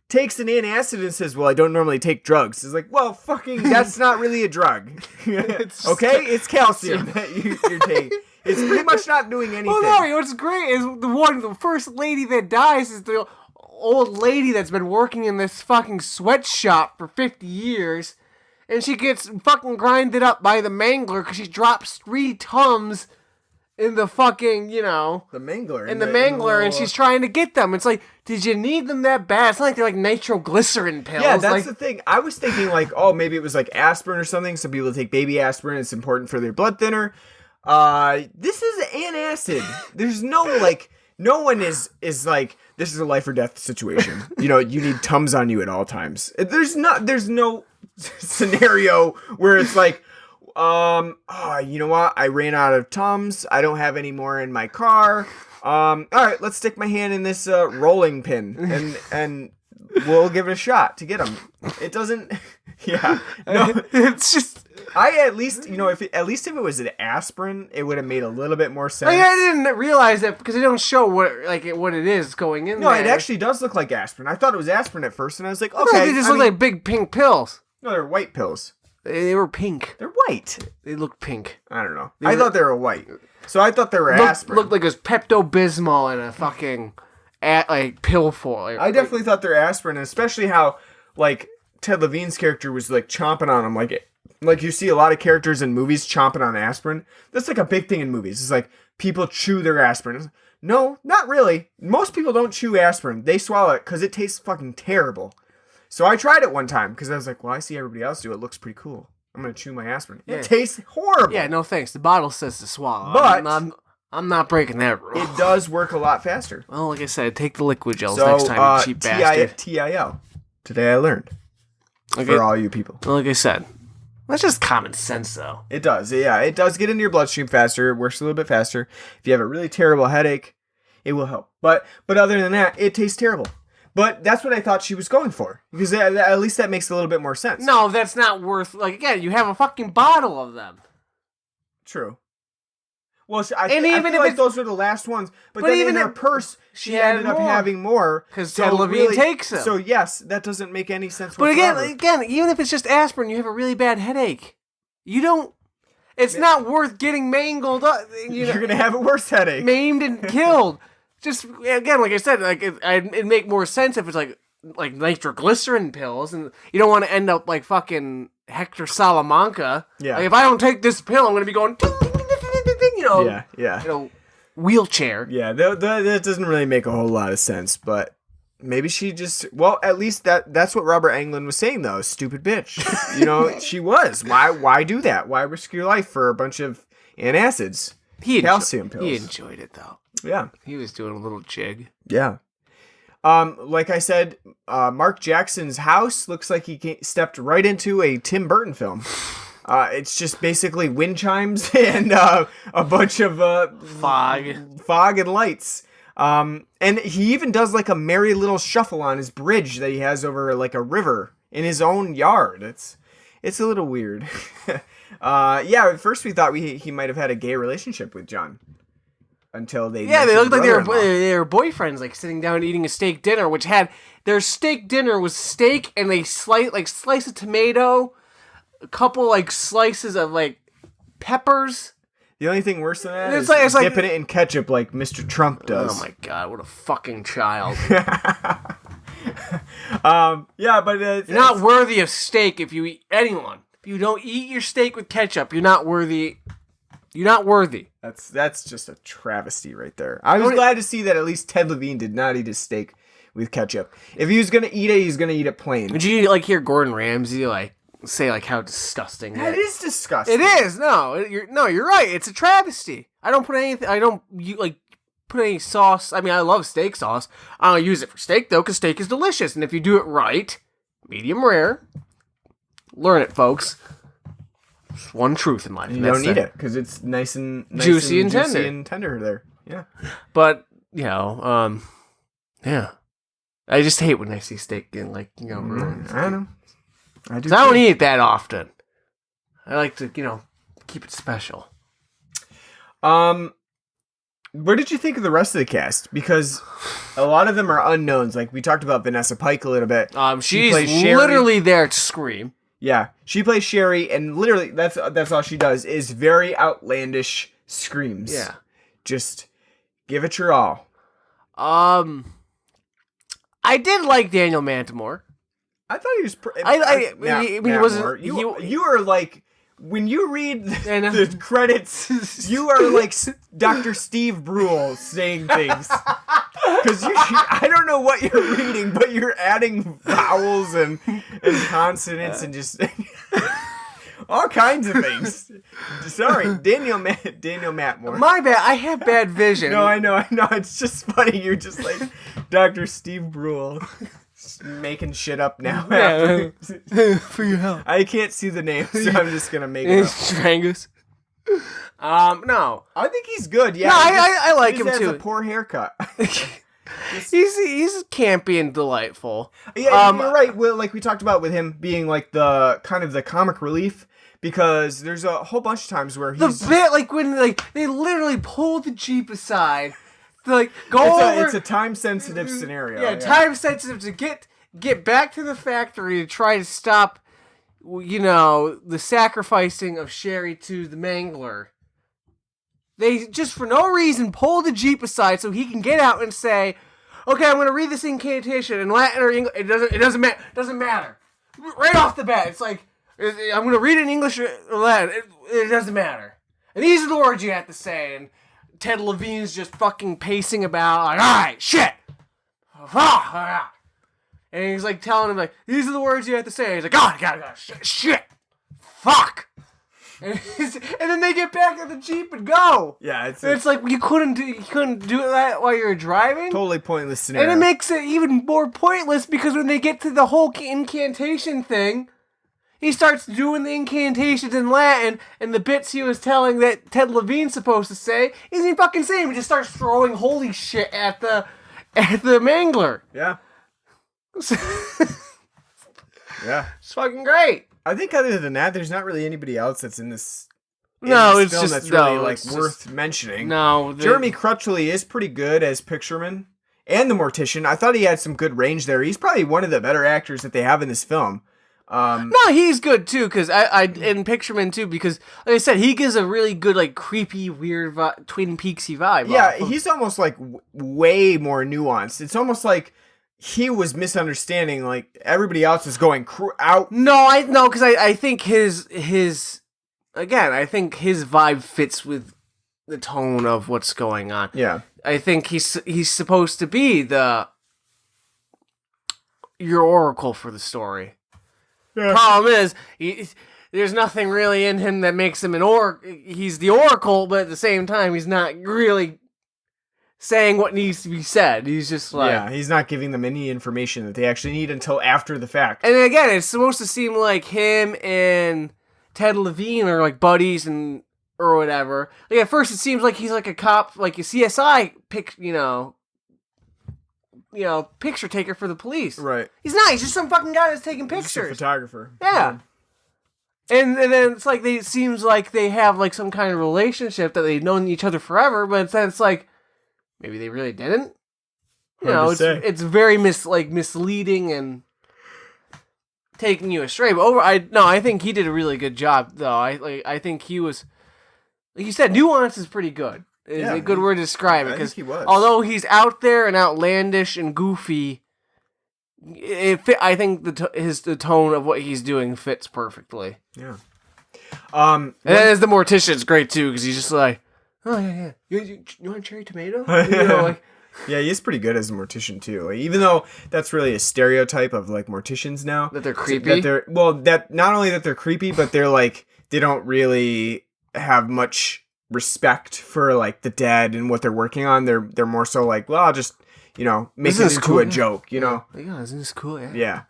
takes an antacid and says, "Well, I don't normally take drugs." It's like, well, fucking, that's not really a drug. Okay? It's calcium that you're taking. It's pretty much not doing anything. Well, no, what's great is the first lady that dies is the old lady that's been working in this fucking sweatshop for 50 years, and she gets fucking grinded up by the Mangler because she drops 3 Tums in the fucking, the Mangler. In the Mangler, and she's trying to get them. It's like, did you need them that bad? It's not like they're like nitroglycerin pills. Yeah, that's the thing. I was thinking like, oh, maybe it was like aspirin or something. Some people take baby aspirin. It's important for their blood thinner. This is antacid. There's no like, no one is like, this is a life or death situation. You need Tums on you at all times. There's no scenario where it's like, you know what? I ran out of Tums. I don't have any more in my car. All right, let's stick my hand in this rolling pin and we'll give it a shot to get them. It doesn't. Yeah, no, it's just. At least if it was an aspirin, it would have made a little bit more sense. Like, I didn't realize that because they don't show what it is going in there. No, it actually does look like aspirin. I thought it was aspirin at first, and I was like, okay. They just look like big pink pills. No, they're white pills. They were pink. They're white. They look pink. I don't know. I thought they were white. So I thought they were aspirin. Looked like it was Pepto-Bismol in a fucking pill form. I definitely thought they're aspirin, especially how like Ted Levine's character was like chomping on them, like you see a lot of characters in movies chomping on aspirin. That's like a big thing in movies. It's like people chew their aspirin. No, not really. Most people don't chew aspirin. They swallow it because it tastes fucking terrible. So I tried it one time because I was like, well, I see everybody else do it. It looks pretty cool. I'm going to chew my aspirin. Yeah. It tastes horrible. Yeah, no thanks. The bottle says to swallow. But I'm not breaking that rule. It does work a lot faster. Well, like I said, take the liquid gels next time, you cheap bastard. TIL. Today I learned. Okay. For all you people. Well, like I said, that's just common sense, though. It does. Yeah, it does get into your bloodstream faster. It works a little bit faster. If you have a really terrible headache, it will help. But other than that, it tastes terrible. But that's what I thought she was going for. Because at least that makes a little bit more sense. No, that's not worth... Like, again, you have a fucking bottle of them. True. Well, I feel like those were the last ones. But then even in her purse, she ended up having more. Because Ted Levine takes them. So, yes, that doesn't make any sense whatsoever. But again, even if it's just aspirin, you have a really bad headache. You don't... It's not worth getting mangled up. You're going to have a worse headache. Maimed and killed. Just, again, like I said, it'd make more sense if it's like nitroglycerin pills, and you don't want to end up like fucking Hector Salamanca. Yeah. Like, if I don't take this pill, I'm going to be going, ding, ding, ding, ding, ding, ding, Yeah. Wheelchair. Yeah, that doesn't really make a whole lot of sense, but maybe she just, well, at least that's what Robert Englund was saying, though. Stupid bitch. She was. Why do that? Why risk your life for a bunch of antacids? Calcium pills. He enjoyed it, though. Yeah. He was doing a little jig. Yeah. Like I said, Mark Jackson's house looks like he stepped right into a Tim Burton film. It's just basically wind chimes and a bunch of fog and lights. And he even does like a merry little shuffle on his bridge that he has over like a river in his own yard. It's a little weird. Yeah, at first we thought he might have had a gay relationship with John. Until they looked like they were boyfriends, like sitting down and eating a steak dinner, which had their steak dinner was steak and they slice of tomato, a couple like slices of like peppers. The only thing worse than that is dipping it in ketchup like Mr. Trump does. Oh my god, what a fucking child. Yeah, but you're not worthy of steak if you eat anyone. If you don't eat your steak with ketchup, you're not worthy. You're not worthy. That's just a travesty right there. I was glad to see that at least Ted Levine did not eat his steak with ketchup. If he was gonna eat it, he's gonna eat it plain. Did you like hear Gordon Ramsay like say like how disgusting that is disgusting? It is. You're right. It's a travesty. I don't put anything. I don't put any sauce. I mean, I love steak sauce. I don't use it for steak though, because steak is delicious. And if you do it right, medium rare, learn it, folks. There's one truth in life. You don't need it because it's nice and juicy and tender there. Yeah. But yeah. I just hate when I see steak getting ruined. I know. I don't eat it that often. I like to, keep it special. What did you think of the rest of the cast? Because a lot of them are unknowns. Like we talked about Vanessa Pike a little bit. She's literally there to scream. Yeah, she plays Sherry, and literally that's all she does is very outlandish screams. Yeah, just give it your all. I did like Daniel Mantemore. I thought he was. You are like. When you read the credits, you are like Dr. Steve Brule saying things. Because I don't know what you're reading, but you're adding vowels and consonants and just all kinds of things. Sorry, Daniel Matmore. My bad, I have bad vision. No, I know. It's just funny. You're just like Dr. Steve Brule. Making shit up now. For your help. I can't see the name, so I'm just gonna make it up. Strangus. No. I think he's good. Yeah, no, I like him too. He too. has a poor haircut. He's campy and delightful. Yeah, you're right. Well, like we talked about with him being like the kind of the comic relief, because there's a whole bunch of times where he's the bit like when they literally pull the Jeep aside. Like over. It's a time sensitive scenario. Yeah, time sensitive to get back to the factory to try to stop, the sacrificing of Sherry to the Mangler. They just for no reason pull the Jeep aside so he can get out and say, "Okay, I'm going to read this incantation in Latin or English. It doesn't matter. Doesn't matter. Right off the bat, it's like I'm going to read it in English or Latin. It doesn't matter. And these are the words you have to say." And Ted Levine's just fucking pacing about, like, all right, shit. And he's like telling him, like, these are the words you have to say. He's like, God, shit, fuck. And then they get back in the Jeep and go. Yeah, it's like you couldn't do that while you're driving. Totally pointless scenario. And it makes it even more pointless because when they get to the whole incantation thing, he starts doing the incantations in Latin, and the bits he was telling that Ted Levine's supposed to say isn't fucking saying. He just starts throwing holy shit at the Mangler. Yeah. Yeah. It's fucking great. I think other than that, there's not really anybody else that's in this. It's film just that's really worth just, mentioning. No, Jeremy Crutchley is pretty good as Pictureman and the Mortician. I thought he had some good range there. He's probably one of the better actors that they have in this film. No, he's good too, because I in Pictureman too, because like I said, he gives a really good like creepy, weird Twin Peaksy vibe. Yeah, he's almost like way more nuanced. It's almost like he was misunderstanding, like everybody else is going out. No, because I think his I think his vibe fits with the tone of what's going on. Yeah, I think he's supposed to be your oracle for the story. Yeah. Problem is, there's nothing really in him that makes him an oracle. He's the oracle, but at the same time, he's not really saying what needs to be said. He's just like... Yeah, he's not giving them any information that they actually need until after the fact. And again, it's supposed to seem like him and Ted Levine are like buddies or whatever. Like at first, it seems like he's like a cop, like a CSI picture taker for the police. Right. He's not. He's just some fucking guy that's taking pictures. Just a photographer. Yeah. And then it's like it seems like they have like some kind of relationship that they've known each other forever, but then it's like maybe they really didn't. It's very misleading and taking you astray. But I think he did a really good job though. I think he was, like you said, nuance is pretty good. Is a good word to describe it, because although he's out there and outlandish and goofy, I think the tone of what he's doing fits perfectly. Yeah. And as the mortician, it's great too because he's just like, oh yeah. You want cherry tomato? Yeah, he's pretty good as a mortician too. Like, even though that's really a stereotype of like morticians now, that they're creepy. That not only that they're creepy, but they're like they don't really have much respect for like the dead and what they're working on. They're more so like, well, I'll just make it into a joke. Yeah, isn't this cool? Yeah.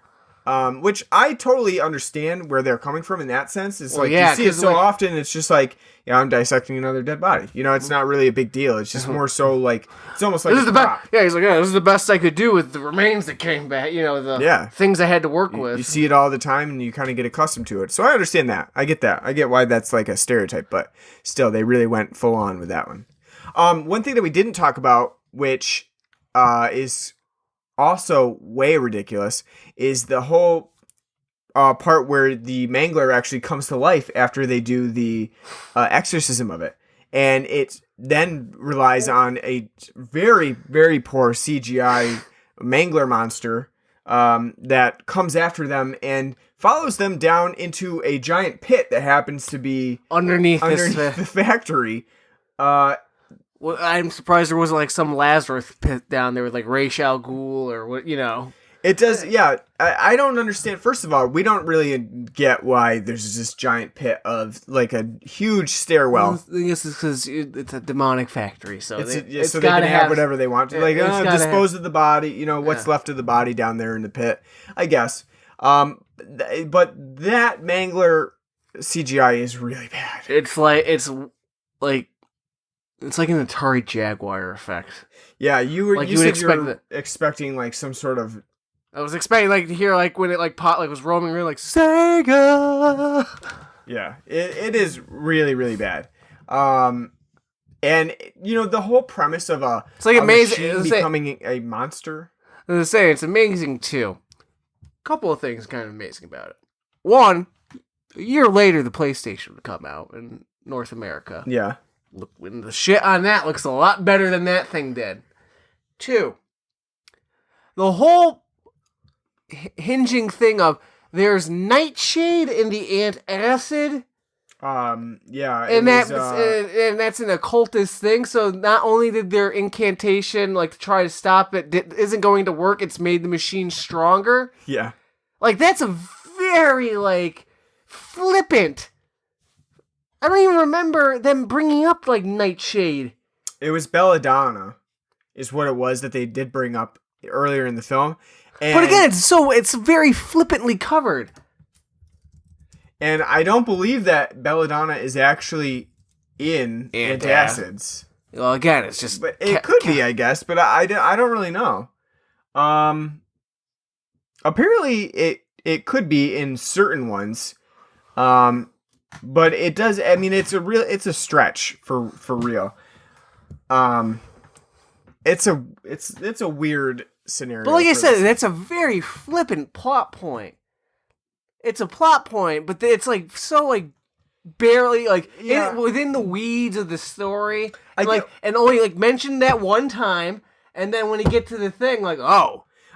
Which I totally understand where they're coming from in that sense. It's you see it so often. It's just like, I'm dissecting another dead body. It's not really a big deal. It's just more so like it's almost like this is the best. Yeah, he's like, this is the best I could do with the remains that came back. The things I had to work with. You see it all the time, and you kind of get accustomed to it. So I understand that. I get that. I get why that's like a stereotype, but still, they really went full on with that one. One thing that we didn't talk about, which is also way ridiculous, is the whole part where the Mangler actually comes to life after they do the exorcism of it. And it then relies on a very, very poor CGI Mangler monster that comes after them and follows them down into a giant pit that happens to be underneath the factory. Well, I'm surprised there wasn't like some Lazarus pit down there with like Ra's al Ghul or what, It does, yeah. I don't understand. First of all, we don't really get why there's this giant pit of like a huge stairwell. I guess it's because it's a demonic factory, so so they can have whatever they want to. Like dispose of the body, what's left of the body down there in the pit, I guess. But that Mangler CGI is really bad. It's like an Atari Jaguar effect. Yeah, you said you were expecting like some sort of. I was expecting like to hear like when it like was roaming around like Sega. Yeah, it is really really bad. And the whole premise of it's like amazing becoming a monster. I was saying it's amazing too. Couple of things kind of amazing about it. One, a year later the PlayStation would come out in North America. Yeah. Look, when the shit on that looks a lot better than that thing did. Two, the whole hinging thing of there's nightshade in the antacid. Yeah, and that's an occultist thing. So not only did their incantation like to try to stop it isn't going to work, it's made the machine stronger. Yeah, like that's a very like flippant. I don't even remember them bringing up, like, Nightshade. It was Belladonna, is what it was that they did bring up earlier in the film. But again, it's very flippantly covered. And I don't believe that Belladonna is actually in antacids. Well, again, it's just... But it could be, I guess, but I don't really know. Apparently, it could be in certain ones. But it does. I mean, it's a stretch for real. It's a weird scenario. But like I said, that's a very flippant plot point. It's a plot point, but it's like so like barely like within the weeds of the story, and only like mentioned that one time, and then when you get to the thing, like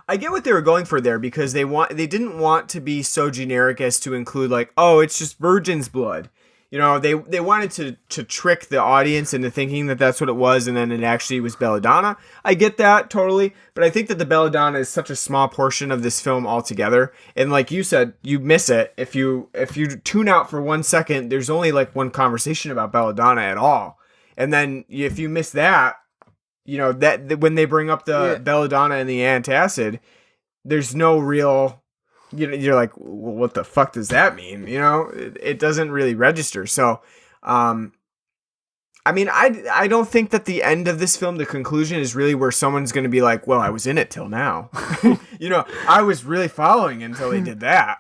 I get what they were going for there because they didn't want to be so generic as to include like, oh, it's just virgin's blood. They wanted to trick the audience into thinking that that's what it was, and then it actually was Belladonna. I get that totally, but I think that the Belladonna is such a small portion of this film altogether. And like you said, you miss it if you tune out for 1 second. There's only like one conversation about Belladonna at all, and then if you miss that. That when they bring up the Belladonna and the antacid, there's no real, you're like, well, what the fuck does that mean? It doesn't really register. So, I mean, I don't think that the end of this film, the conclusion is really where someone's going to be like, well, I was in it till now. I was really following until they did that.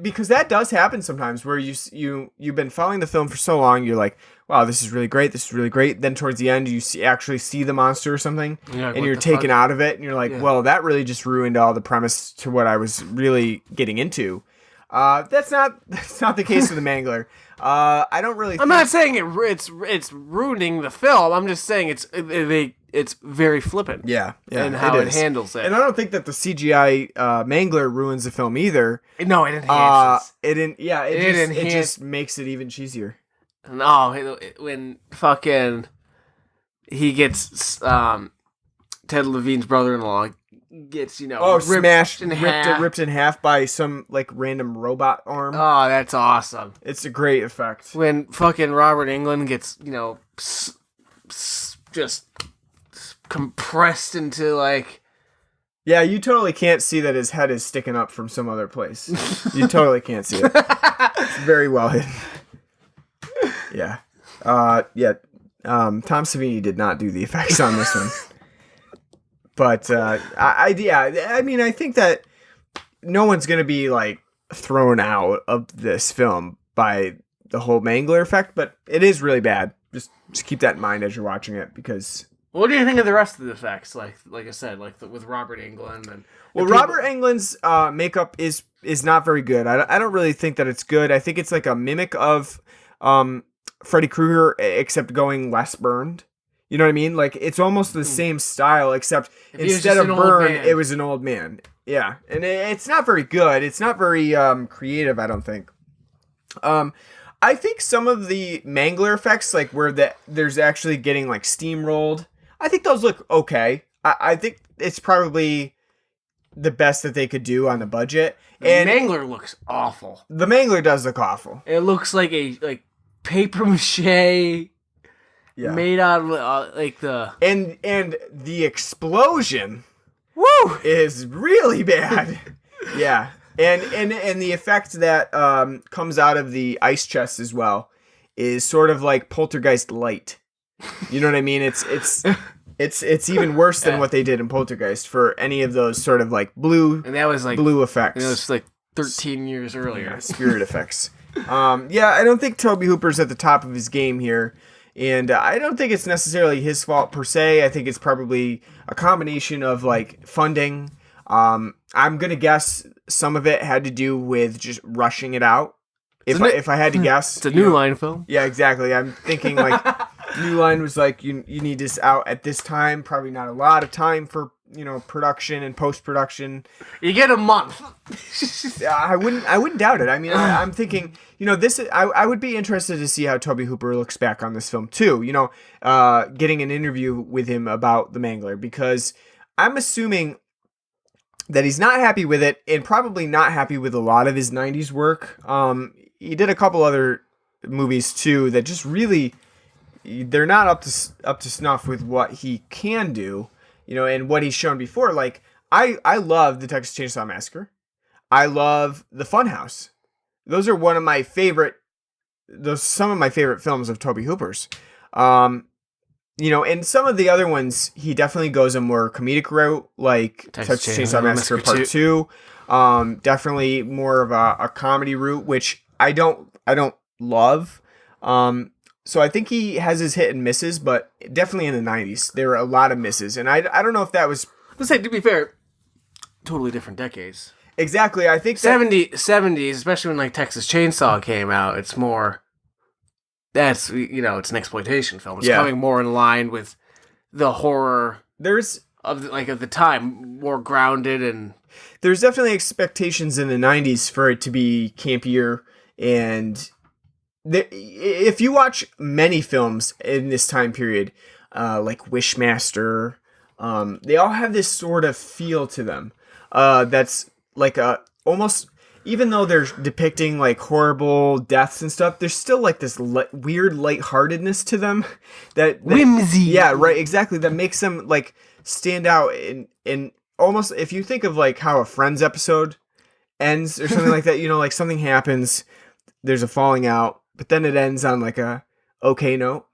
Because that does happen sometimes where you've been following the film for so long, you're like, wow, this is really great. This is really great. Then towards the end, you actually see the monster or something, and you're taken out of it, and you're like, well, that really just ruined all the premise to what I was really getting into. That's not the case with the Mangler. I don't really. I'm not saying it's ruining the film. I'm just saying it's very flippant. Yeah, and how it is. handles it. And I don't think that the CGI Mangler ruins the film either. No, it enhances. It just makes it even cheesier. No, when fucking he gets Ted Levine's brother-in-law gets ripped in half by some like random robot arm. Oh, that's awesome! It's a great effect. When fucking Robert Englund gets just compressed into like. Yeah, you totally can't see that his head is sticking up from some other place. You totally can't see it. It's very well hidden. Yeah. Tom Savini did not do the effects on this one. But I think that no one's going to be like thrown out of this film by the whole Mangler effect, but it is really bad. Just keep that in mind as you're watching it, because. What do you think of the rest of the effects? Like I said, with Robert Englund and. Well, Robert Englund's makeup is not very good. I don't really think that it's good. I think it's like a mimic of Freddy Krueger, except going less burned. You know what I mean? Like, it's almost the same style, except instead of burn, it was an old man. Yeah, and it's not very good. It's not very creative, I don't think. I think some of the Mangler effects, like where there's actually getting like steamrolled, I think those look okay. I think it's probably the best that they could do on the budget. And Mangler looks awful. The Mangler does look awful. It looks like a paper mache. Yeah. Made out of like the and the explosion, woo, is really bad. Yeah, and the effect that comes out of the ice chest as well is sort of like Poltergeist light. You know what I mean? It's even worse than what they did in Poltergeist for any of those sort of like blue, and that was like blue effects. It was like 13 years earlier. Yeah, spirit effects. I don't think Tobe Hooper's at the top of his game here. And I don't think it's necessarily his fault per se. I think it's probably a combination of like funding. I'm gonna guess some of it had to do with just rushing it out. If I had to guess, it's a New Line film. Yeah, exactly. I'm thinking like New Line was like you need this out at this time. Probably not a lot of time for production and post production. You get a month. I wouldn't doubt it. I mean, I'm thinking, this. I would be interested to see how Tobe Hooper looks back on this film too. Getting an interview with him about the Mangler, because I'm assuming that he's not happy with it, and probably not happy with a lot of his '90s work. He did a couple other movies too that just really, they're not up to snuff with what he can do. And what he's shown before. Like, I love the Texas Chainsaw Massacre. I love the Funhouse. Those are some of my favorite films of Tobe Hooper's. And some of the other ones, he definitely goes a more comedic route, like Texas Chainsaw Massacre Part 2. Definitely more of a comedy route, which I don't love. So I think he has his hit and misses, but definitely in the 90s, there were a lot of misses. And I don't know if that was... Let's say, to be fair, totally different decades. Exactly. I think 70s, especially when like Texas Chainsaw came out, it's more... That's, it's an exploitation film. It's coming more in line with the horror of the time, more grounded and... There's definitely expectations in the 90s for it to be campier, and... If you watch many films in this time period, like Wishmaster, they all have this sort of feel to them. That's like almost, even though they're depicting like horrible deaths and stuff, there's still like this weird lightheartedness to them. That whimsy. Yeah, right. Exactly. That makes them like stand out in almost, if you think of like how a Friends episode ends or something like that, like something happens, there's a falling out, but then it ends on like a okay note.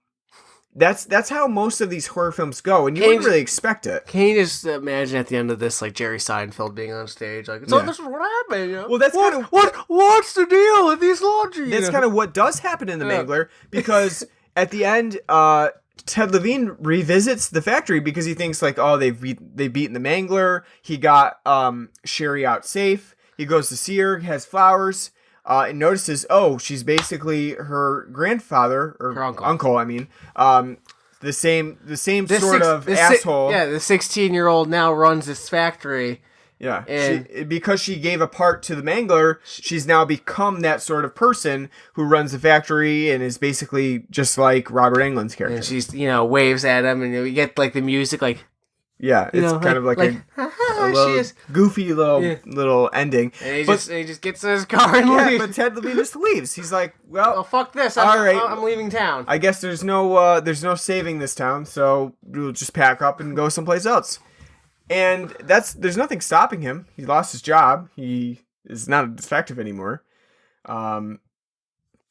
That's how most of these horror films go, and you wouldn't really expect it. Can you just imagine at the end of this, like Jerry Seinfeld being on stage, like, so this is what happened. Well, that's kind of what's the deal with these laundry? That's kind of what does happen in the Mangler, because at the end, Ted Levine revisits the factory because he thinks like, oh, they've beaten the Mangler. He got Sherry out safe. He goes to see her, has flowers. And notices, she's basically her grandfather, or her uncle, the same sort of asshole. The 16-year-old now runs this factory. Yeah, And because she gave a part to the Mangler, she's now become that sort of person who runs the factory and is basically just like Robert Englund's character. And she's, waves at him, and we get like the music, like. Yeah, it's kind of like a little goofy little ending. And he just gets in his car and leaves. But Ted Levine just leaves. He's like, well, fuck this. I'm leaving town. I guess there's no saving this town, so we'll just pack up and go someplace else. And there's nothing stopping him. He lost his job. He is not a detective anymore.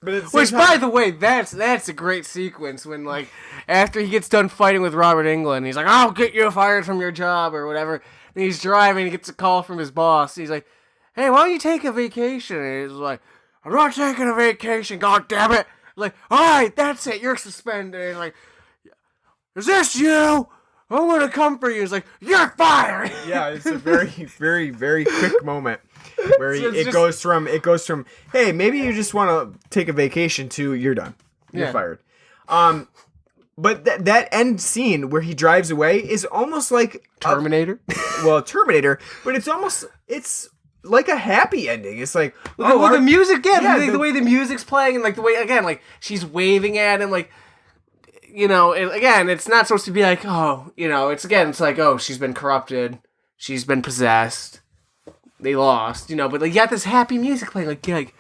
Which, by the way, that's a great sequence when, like, after he gets done fighting with Robert Englund, he's like, I'll get you fired from your job or whatever. And he's driving, he gets a call from his boss. He's like, hey, why don't you take a vacation? And he's like, I'm not taking a vacation, god damn it. Like, all right, that's it, you're suspended. And he's like, is this you? I'm gonna come for you. He's like, you're fired. Yeah, it's a very, very, very quick moment where it goes from hey, maybe you just want to take a vacation to you're done, you're fired. But that end scene where he drives away is almost like Terminator. Terminator, but it's like a happy ending. It's like the music, the way the music's playing, and like the way like she's waving at him, like. It's not supposed to be like, it's like, oh, she's been corrupted, she's been possessed, they lost, but like, you got this happy music playing, like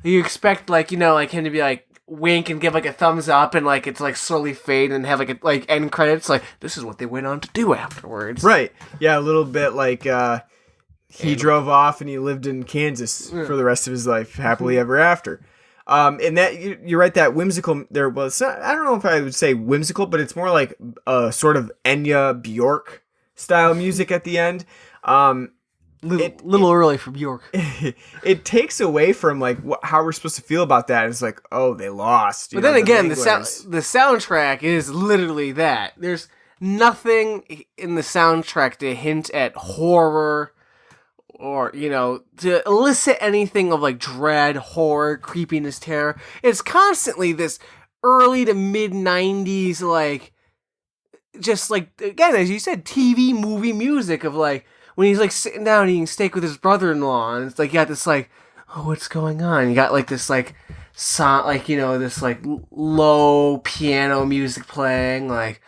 you expect, like, like him to be like, wink and give like a thumbs up, and like, it's like slowly fade and have like end credits, like, this is what they went on to do afterwards. Right. Yeah, a little bit like, he drove off and he lived in Kansas for the rest of his life, happily ever after. And that you're right, that whimsical there was. I don't know if I would say whimsical, but it's more like a sort of Enya Bjork style music at the end. Little early for Bjork. It takes away from like how we're supposed to feel about that. It's like, oh, they lost. But then again, the soundtrack is literally that. There's nothing in the soundtrack to hint at horror. Or, to elicit anything of, like, dread, horror, creepiness, terror. It's constantly this early to mid-90s, like, just, like, again, as you said, TV movie music of, like, when he's, like, sitting down eating steak with his brother-in-law, and it's, like, you got this, like, oh, what's going on? You got, like, this, like, this, like, low piano music playing, like,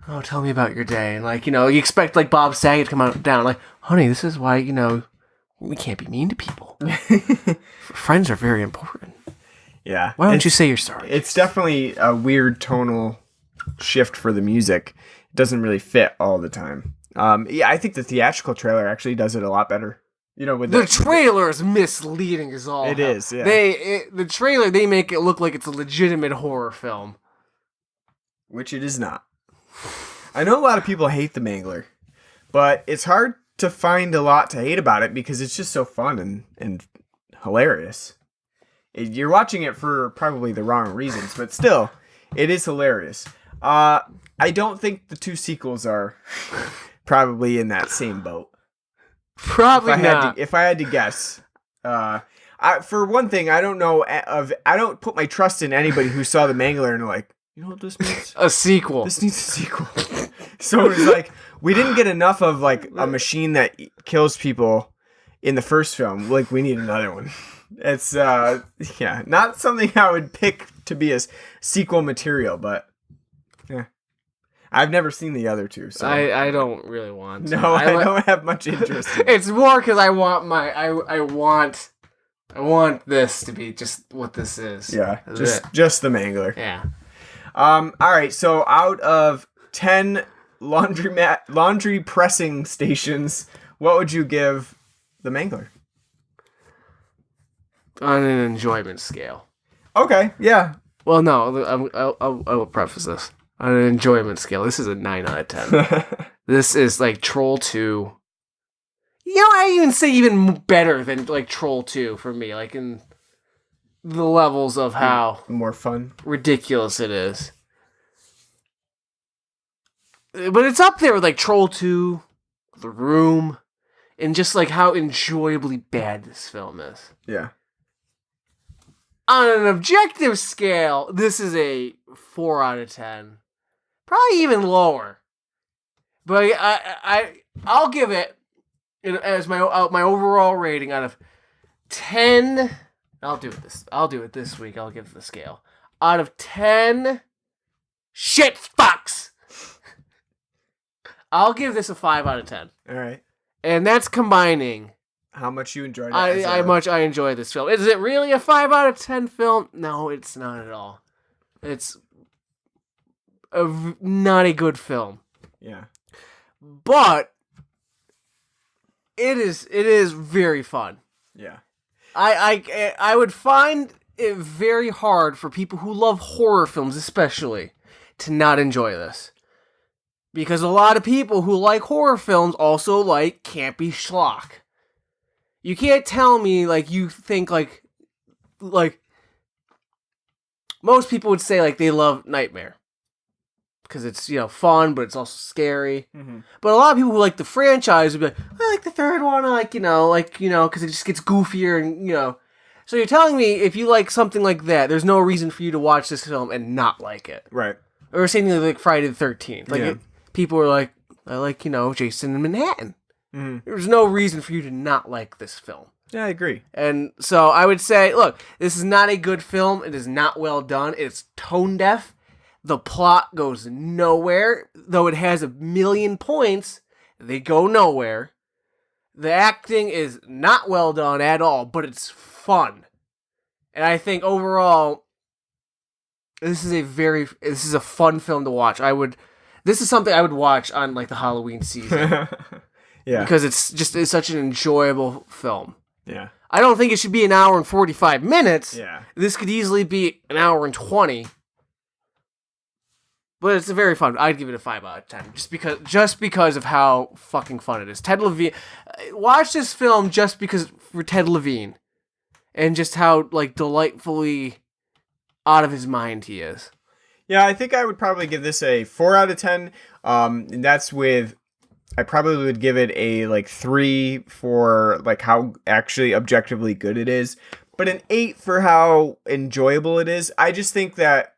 oh, tell me about your day. And, like, you expect, like, Bob Saget to come down, like, honey, this is why, we can't be mean to people. Friends are very important. Yeah. Why don't you say your story? It's definitely a weird tonal shift for the music. It doesn't really fit all the time. I think the theatrical trailer actually does it a lot better. With the trailer is misleading as all. It is, yeah. The trailer, they make it look like it's a legitimate horror film. Which it is not. I know a lot of people hate The Mangler, but it's hard to find a lot to hate about it because it's just so fun and hilarious. You're watching it for probably the wrong reasons, but still, it is hilarious. I don't think the two sequels are probably in that same boat. Probably not. If I had to guess, for one thing, I don't know I don't put my trust in anybody who saw The Mangler and like, you know what this needs? A sequel. This needs a sequel. So it's like, we didn't get enough of like a machine that kills people in the first film. Like, we need another one. It's, not something I would pick to be as sequel material, but yeah. I've never seen the other two, so. I don't really want to. No, I don't have much interest in it. It's more because I want I want this to be just what this is. Yeah, just The Mangler. Yeah. All right, so out of 10 laundry pressing stations, what would you give The Mangler? On an enjoyment scale. Okay, yeah. Well, no, I will preface this. On an enjoyment scale, this is a 9 out of 10. This is like Troll 2. I even say even better than like Troll 2 for me, like in the levels of how more fun, ridiculous it is. But it's up there with like Troll 2, The Room, and just like how enjoyably bad this film is. Yeah. On an objective scale, this is a 4 out of 10. Probably even lower. But I'll give it as my overall rating out of 10. I'll do it this week. I'll give the scale out of 10 shit fucks. I'll give this a 5 out of 10. All right. And that's combining how much you enjoyed it. How much I enjoy this film. Is it really a 5 out of 10 film? No, it's not at all. It's not a good film. Yeah. But it is very fun. Yeah. I would find it very hard for people who love horror films especially to not enjoy this. Because a lot of people who like horror films also like campy schlock. You can't tell me like you think like most people would say like they love Nightmare. Because it's, fun, but it's also scary. Mm-hmm. But a lot of people who like the franchise would be like, I like the third one, I like, because it just gets goofier and, So you're telling me if you like something like that, there's no reason for you to watch this film and not like it. Right. Or same thing like Friday the 13th. Like, people are like, I like, Jason in Manhattan. Mm-hmm. There's no reason for you to not like this film. Yeah, I agree. And so I would say, look, this is not a good film. It is not well done. It's tone deaf. The plot goes nowhere, though it has a million points. They go nowhere. The acting is not well done at all, but it's fun. And I think overall, this is a fun film to watch. This is something I would watch on like the Halloween season. Yeah. Because it's such an enjoyable film. Yeah. I don't think it should be an hour and 45 minutes. Yeah. This could easily be an hour and 20. But it's a very fun. I'd give it a 5 out of 10 just because of how fucking fun it is. Ted Levine, watch this film just because for Ted Levine, and just how like delightfully out of his mind he is. Yeah, I think I would probably give this a 4 out of 10. And that's with, I probably would give it a like 3 for like how actually objectively good it is, but an 8 for how enjoyable it is. I just think that.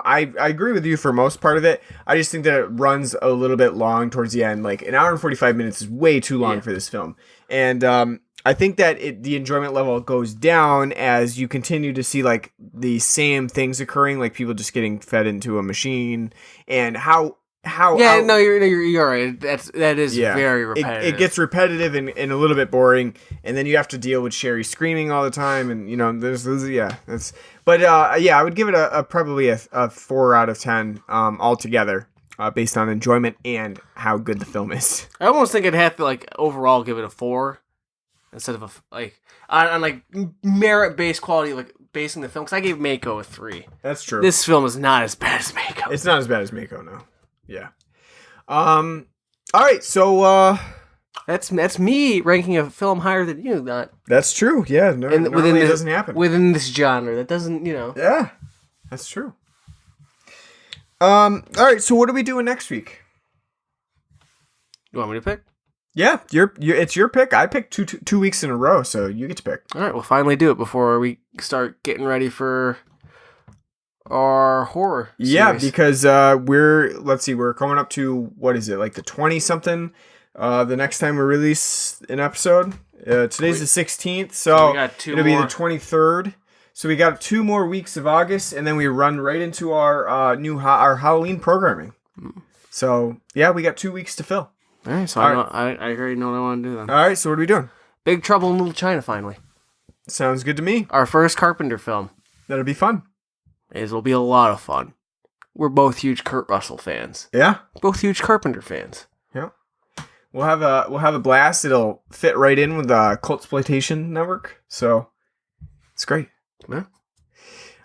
I agree with you for most part of it. I just think that it runs a little bit long towards the end. Like an hour and 45 minutes is way too long for this film. And I think that the enjoyment level goes down as you continue to see like the same things occurring, like people just getting fed into a machine and how you're right. That is very repetitive. It gets repetitive and a little bit boring, and then you have to deal with Sherry screaming all the time, and I would give it probably a 4 out of 10 altogether, based on enjoyment and how good the film is. I almost think I'd have to like overall give it a 4 instead of on like merit based quality, like basing the film, because I gave Mako a 3. That's true. This film is not as bad as Mako. It's not as bad as Mako, no. Yeah. All right. So that's me ranking a film higher than you. Not that's true. Yeah. No, normally it doesn't happen within this genre. That doesn't. Yeah, that's true. All right. So what are we doing next week? You want me to pick? Yeah, it's your pick. I picked two weeks in a row, so you get to pick. All right. We'll finally do it before we start getting ready for our horror series. Yeah, because we're coming up to, what is it, like the 20-something, the next time we release an episode. Today's the 16th, so it'll be the 23rd. So we got 2 more weeks of August, and then we run right into our our Halloween programming. So, yeah, we got 2 weeks to fill. All right, so I already know what I want to do then. All right, so what are we doing? Big Trouble in Little China, finally. Sounds good to me. Our first Carpenter film. That'll be fun. It'll be a lot of fun. We're both huge Kurt Russell fans. Yeah. Both huge Carpenter fans. Yeah. We'll have a blast. It'll fit right in with the Cultsploitation Network. So it's great. Yeah.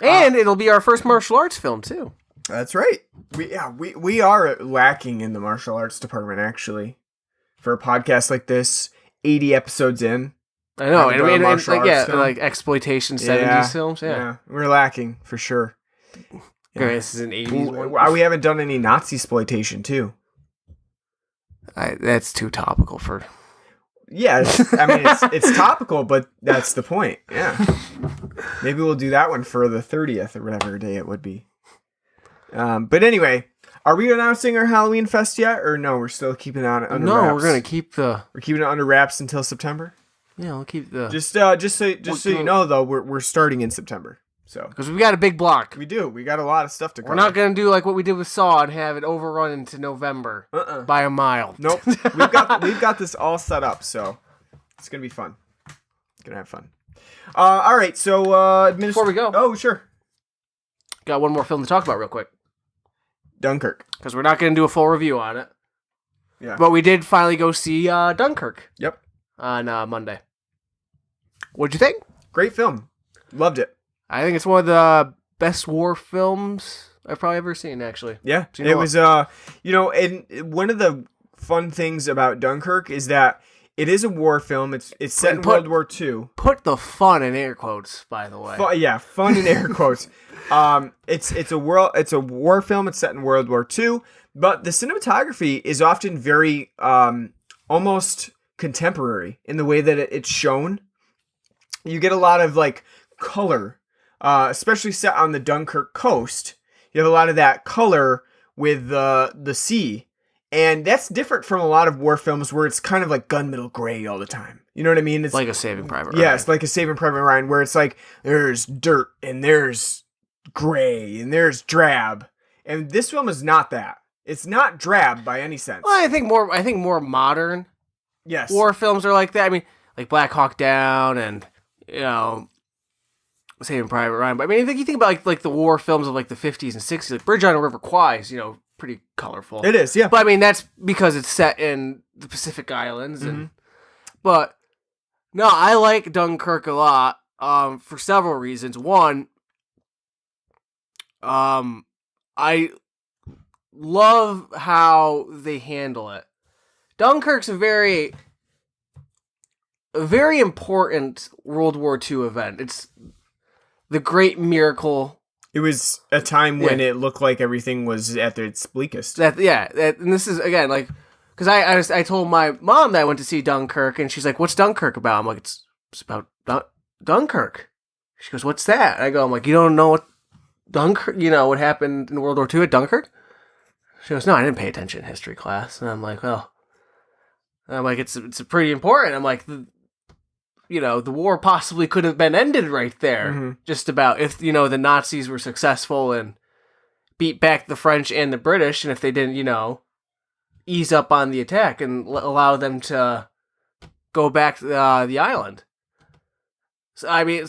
And it'll be our first martial arts film too. That's right. We are lacking in the martial arts department actually. For a podcast like this, 80 episodes in. I know, like exploitation 70s films. Yeah, we're lacking for sure. Yeah. This is an 80s one. We haven't done any Nazi exploitation too. That's too topical for. Yeah, it's topical, but that's the point. Yeah, maybe we'll do that one for the 30th or whatever day it would be. But anyway, Are we announcing our Halloween fest yet, or no? We're still keeping it under wraps. No, we're gonna keep We're keeping it under wraps until September. Yeah, we'll keep the. Just so you know, though, we're starting in September. So because we got a big block. We do. We got a lot of stuff to cover. We're not gonna do like what we did with Saw and have it overrun into November by a mile. Nope. we've got this all set up, so it's gonna be fun. Gonna have fun. All right. So before we go, sure. Got one more film to talk about real quick. Dunkirk. Because we're not gonna do a full review on it. Yeah. But we did finally go see Dunkirk. Yep. On Monday. What'd you think? Great film. Loved it. I think it's one of the best war films I've probably ever seen, actually. Yeah, it was, and one of the fun things about Dunkirk is that it is a war film. It's set in World War II. Put the fun in air quotes, by the way. Fun in air quotes. It's a war film. It's set in World War II, but the cinematography is often very almost contemporary in the way that it's shown. You get a lot of like color. Especially set on the Dunkirk coast, you have a lot of that color with the sea, and that's different from a lot of war films where it's kind of like gunmetal gray all the time. You know what I mean? It's like a Saving Private Ryan. Yes, like a Saving Private Ryan, where it's like there's dirt and there's gray and there's drab, and this film is not that. It's not drab by any sense. Well, I think more modern. Yes, war films are like that. I mean, like Black Hawk Down and Saving Private Ryan. But I mean, if you think about like the war films of like the 50s and 60s, like Bridge on the River Kwai is, pretty colorful. It is, yeah. But I mean, that's because it's set in the Pacific Islands. But no, I like Dunkirk a lot for several reasons. One, I love how they handle it. Dunkirk's a very important World War II event. It's the great miracle. It was a time when it looked like everything was at its bleakest. And this is, again, like, because I told my mom that I went to see Dunkirk, and she's like, "What's Dunkirk about?" I'm like, it's about Dunkirk. She goes, "What's that?" I'm like, "You don't know what Dunkirk, what happened in World War II at Dunkirk?" She goes, "No, I didn't pay attention in history class." And I'm like, "Well," it's pretty important. I'm like, the war possibly could have been ended right there. Just about, if, the Nazis were successful and beat back the French and the British, and if they didn't, ease up on the attack and allow them to go back to the island. So, I mean,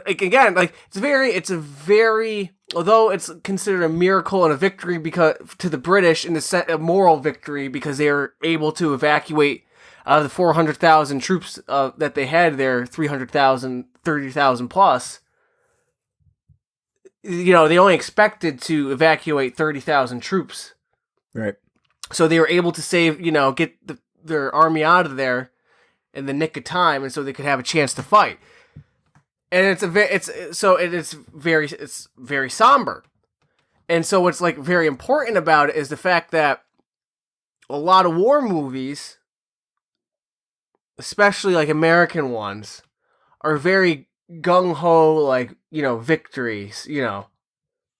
again, like, it's a very, although it's considered a miracle and a victory because to the British, in the sense of moral victory, because they were able to evacuate out of the 400,000 troops that they had there, 300,000, 30,000 plus, they only expected to evacuate 30,000 troops. Right. So they were able to save, get their army out of there in the nick of time, and so they could have a chance to fight. And it's very somber. And so what's like very important about it is the fact that a lot of war movies, especially like American ones, are very gung-ho, like, victories,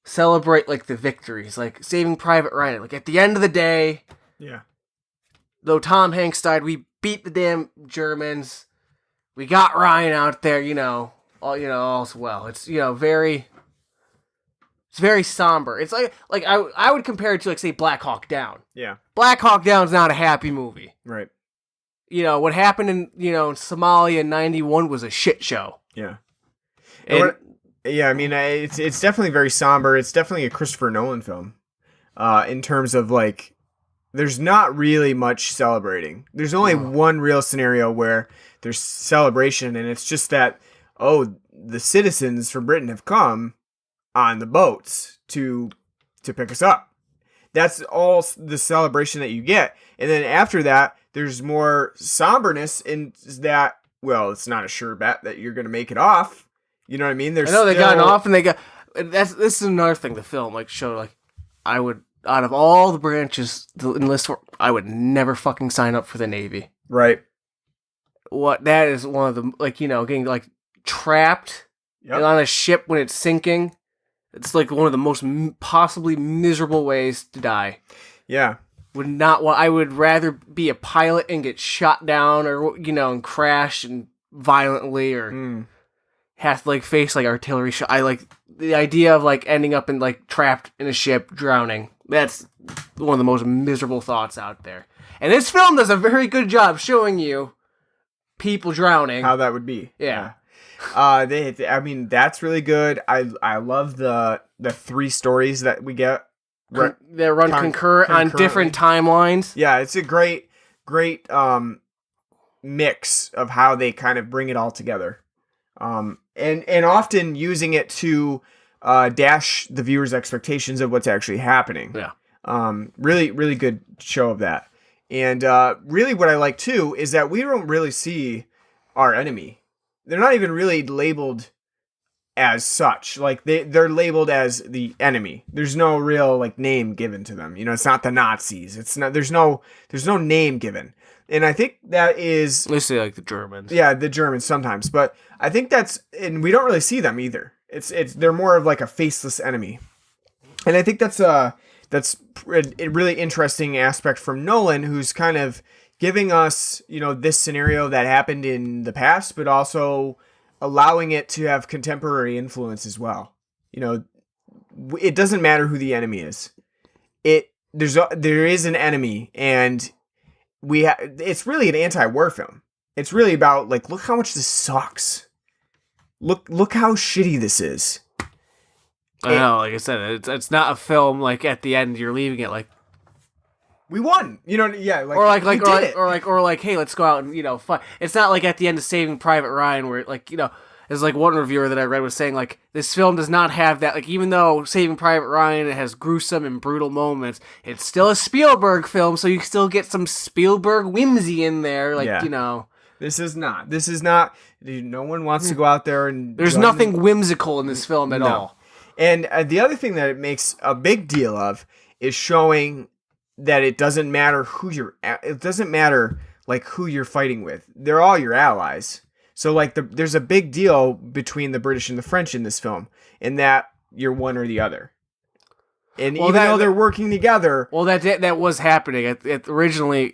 celebrate like the victories, like Saving Private Ryan. Like, at the end of the day, though Tom Hanks died, we beat the damn Germans. We got Ryan out there, all's well. It's, it's very somber. It's like I would compare it to, like, say, Black Hawk Down. Yeah. Black Hawk Down's not a happy movie. Right. What happened in Somalia in 91 was a shit show. Yeah. And it's definitely very somber. It's definitely a Christopher Nolan film. In terms of, like, there's not really much celebrating. There's only one real scenario where there's celebration, and it's just that, the citizens from Britain have come on the boats to pick us up. That's all the celebration that you get. And then after that, there's more somberness in that, well, it's not a sure bet that you're going to make it off. You know what I mean? They got off, and this is another thing the film, like, showed, like, I would, out of all the branches to enlist for, I would never fucking sign up for the Navy. Right. That is one of the, like, getting, like, trapped on a ship when it's sinking, It's like one of the most possibly miserable ways to die. Yeah. Would not want. I would rather be a pilot and get shot down, or and crash and violently, or have to face artillery shot. I like the idea of ending up in trapped in a ship, drowning. That's one of the most miserable thoughts out there. And this film does a very good job showing you people drowning. How that would be. Yeah. That's really good. I love the 3 stories that we get. They run concurrent on different timelines. Yeah, it's a great mix of how they kind of bring it all together. And often using it to dash the viewer's expectations of what's actually happening. Yeah. Really, really good show of that. And really what I like too is that we don't really see our enemy. They're not even really labeled as such. They're labeled as the enemy. There's no real name given to them. It's not the Nazis. It's not. There's no name given. And I think that is. They say the Germans. Yeah, the Germans sometimes, but I think and we don't really see them either. They're more of a faceless enemy, and I think that's a really interesting aspect from Nolan, who's kind of giving us this scenario that happened in the past, but also allowing it to have contemporary influence as well. It doesn't matter who the enemy is. There is an enemy, and it's really an anti-war film. It's really about look how much this sucks. Look how shitty this is. I know, like I said, it's not a film at the end you're leaving it we won. Yeah, or hey, let's go out and fight. It's not at the end of Saving Private Ryan where there's one reviewer that I read was saying this film does not have that, even though Saving Private Ryan has gruesome and brutal moments, it's still a Spielberg film, so you still get some Spielberg whimsy in there. This is not. Dude, no one wants to go out there and. There's nothing whimsical in this film at all. And the other thing that it makes a big deal of is showing that it doesn't matter who who you're fighting with. They're all your allies. So there's a big deal between the British and the French in this film, in that you're one or the other. And even though they're working together, that was happening originally.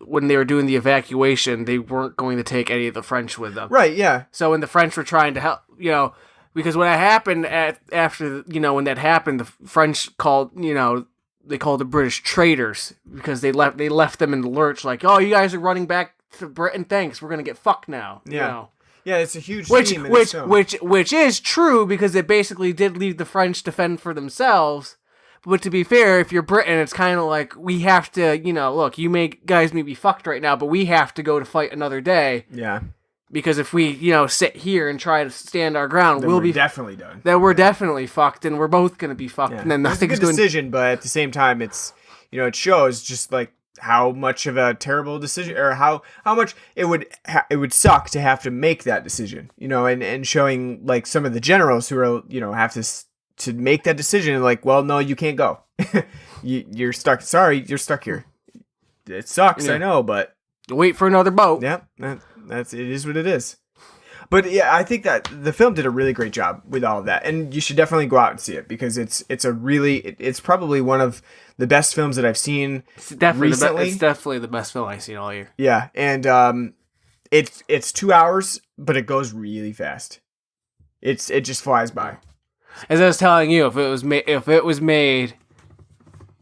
When they were doing the evacuation, they weren't going to take any of the French with them. Right? Yeah. So when the French were trying to help, because when that happened after when that happened, the French called they called the British traitors because they left them in the lurch. Oh, you guys are running back to Britain. Thanks, we're gonna get fucked now. Yeah. Yeah, it's a huge theme in this film. Which is true because they basically did leave the French to fend for themselves. But to be fair, if you're Britain, it's kind of we have to, look, guys may be fucked right now, but we have to go to fight another day. Yeah. Because if we, sit here and try to stand our ground, then we'll be definitely done. Then we're definitely fucked, and we're both going to be fucked. Yeah. And then nothing's it's a good decision, but at the same time, it's, it shows just how much of a terrible decision, or how much it would suck to have to make that decision, and showing some of the generals who are, have to make that decision, well, no, you can't go. You're stuck. Sorry, you're stuck here. It sucks, I know, but wait for another boat. Yeah, it is what it is. But yeah, I think that the film did a really great job with all of that, and you should definitely go out and see it because it's probably one of the best films that I've seen recently. It's definitely the best film I've seen all year. Yeah, and it's 2 hours, but it goes really fast. It just flies by. As I was telling you, if it was made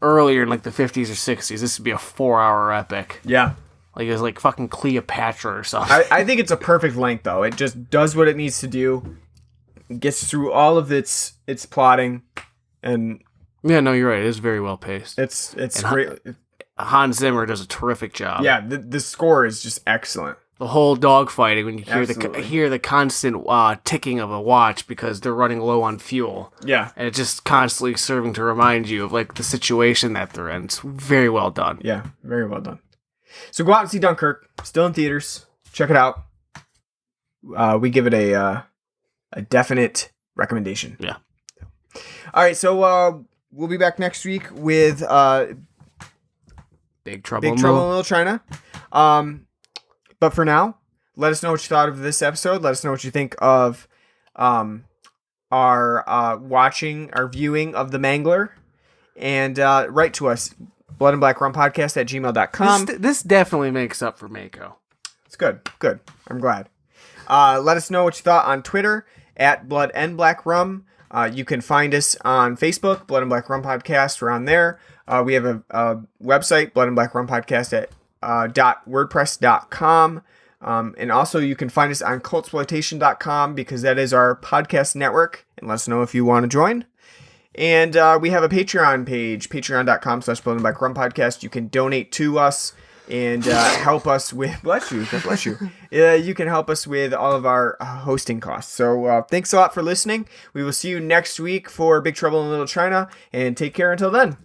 earlier in the 50s or 60s, this would be a 4-hour epic. Yeah. It was fucking Cleopatra or something. I think it's a perfect length, though. It just does what it needs to do. It gets through all of its plotting, and yeah, no, you're right. It is very well paced. It's great. Hans Zimmer does a terrific job. Yeah, the score is just excellent. The whole dogfighting, when you hear the constant ticking of a watch because they're running low on fuel. Yeah, and it's just constantly serving to remind you of the situation that they're in. It's very well done. Yeah, very well done. So go out and see Dunkirk. Still in theaters. Check it out. We give it a definite recommendation. Yeah. All right, so we'll be back next week with Big Trouble in Little China. But for now, let us know what you thought of this episode. Let us know what you think of our watching, our viewing of the Mangler, and write to us, bloodandblackrumpodcast@gmail.com. This definitely makes up for Mako. It's good. Good. I'm glad. Let us know what you thought on Twitter at Blood and Black Rum. You can find us on Facebook, Blood and Black Rum Podcast. We're on there. We have a website, Blood and Black Rum Podcast at .wordpress.com. And also you can find us on cultsploitation.com because that is our podcast network. And let us know if you want to join. And we have a Patreon page, patreon.com/Blood and Black Rum Podcast. You can donate to us and help us with, bless you. You can help us with all of our hosting costs. So thanks a lot for listening. We will see you next week for Big Trouble in Little China, and take care until then.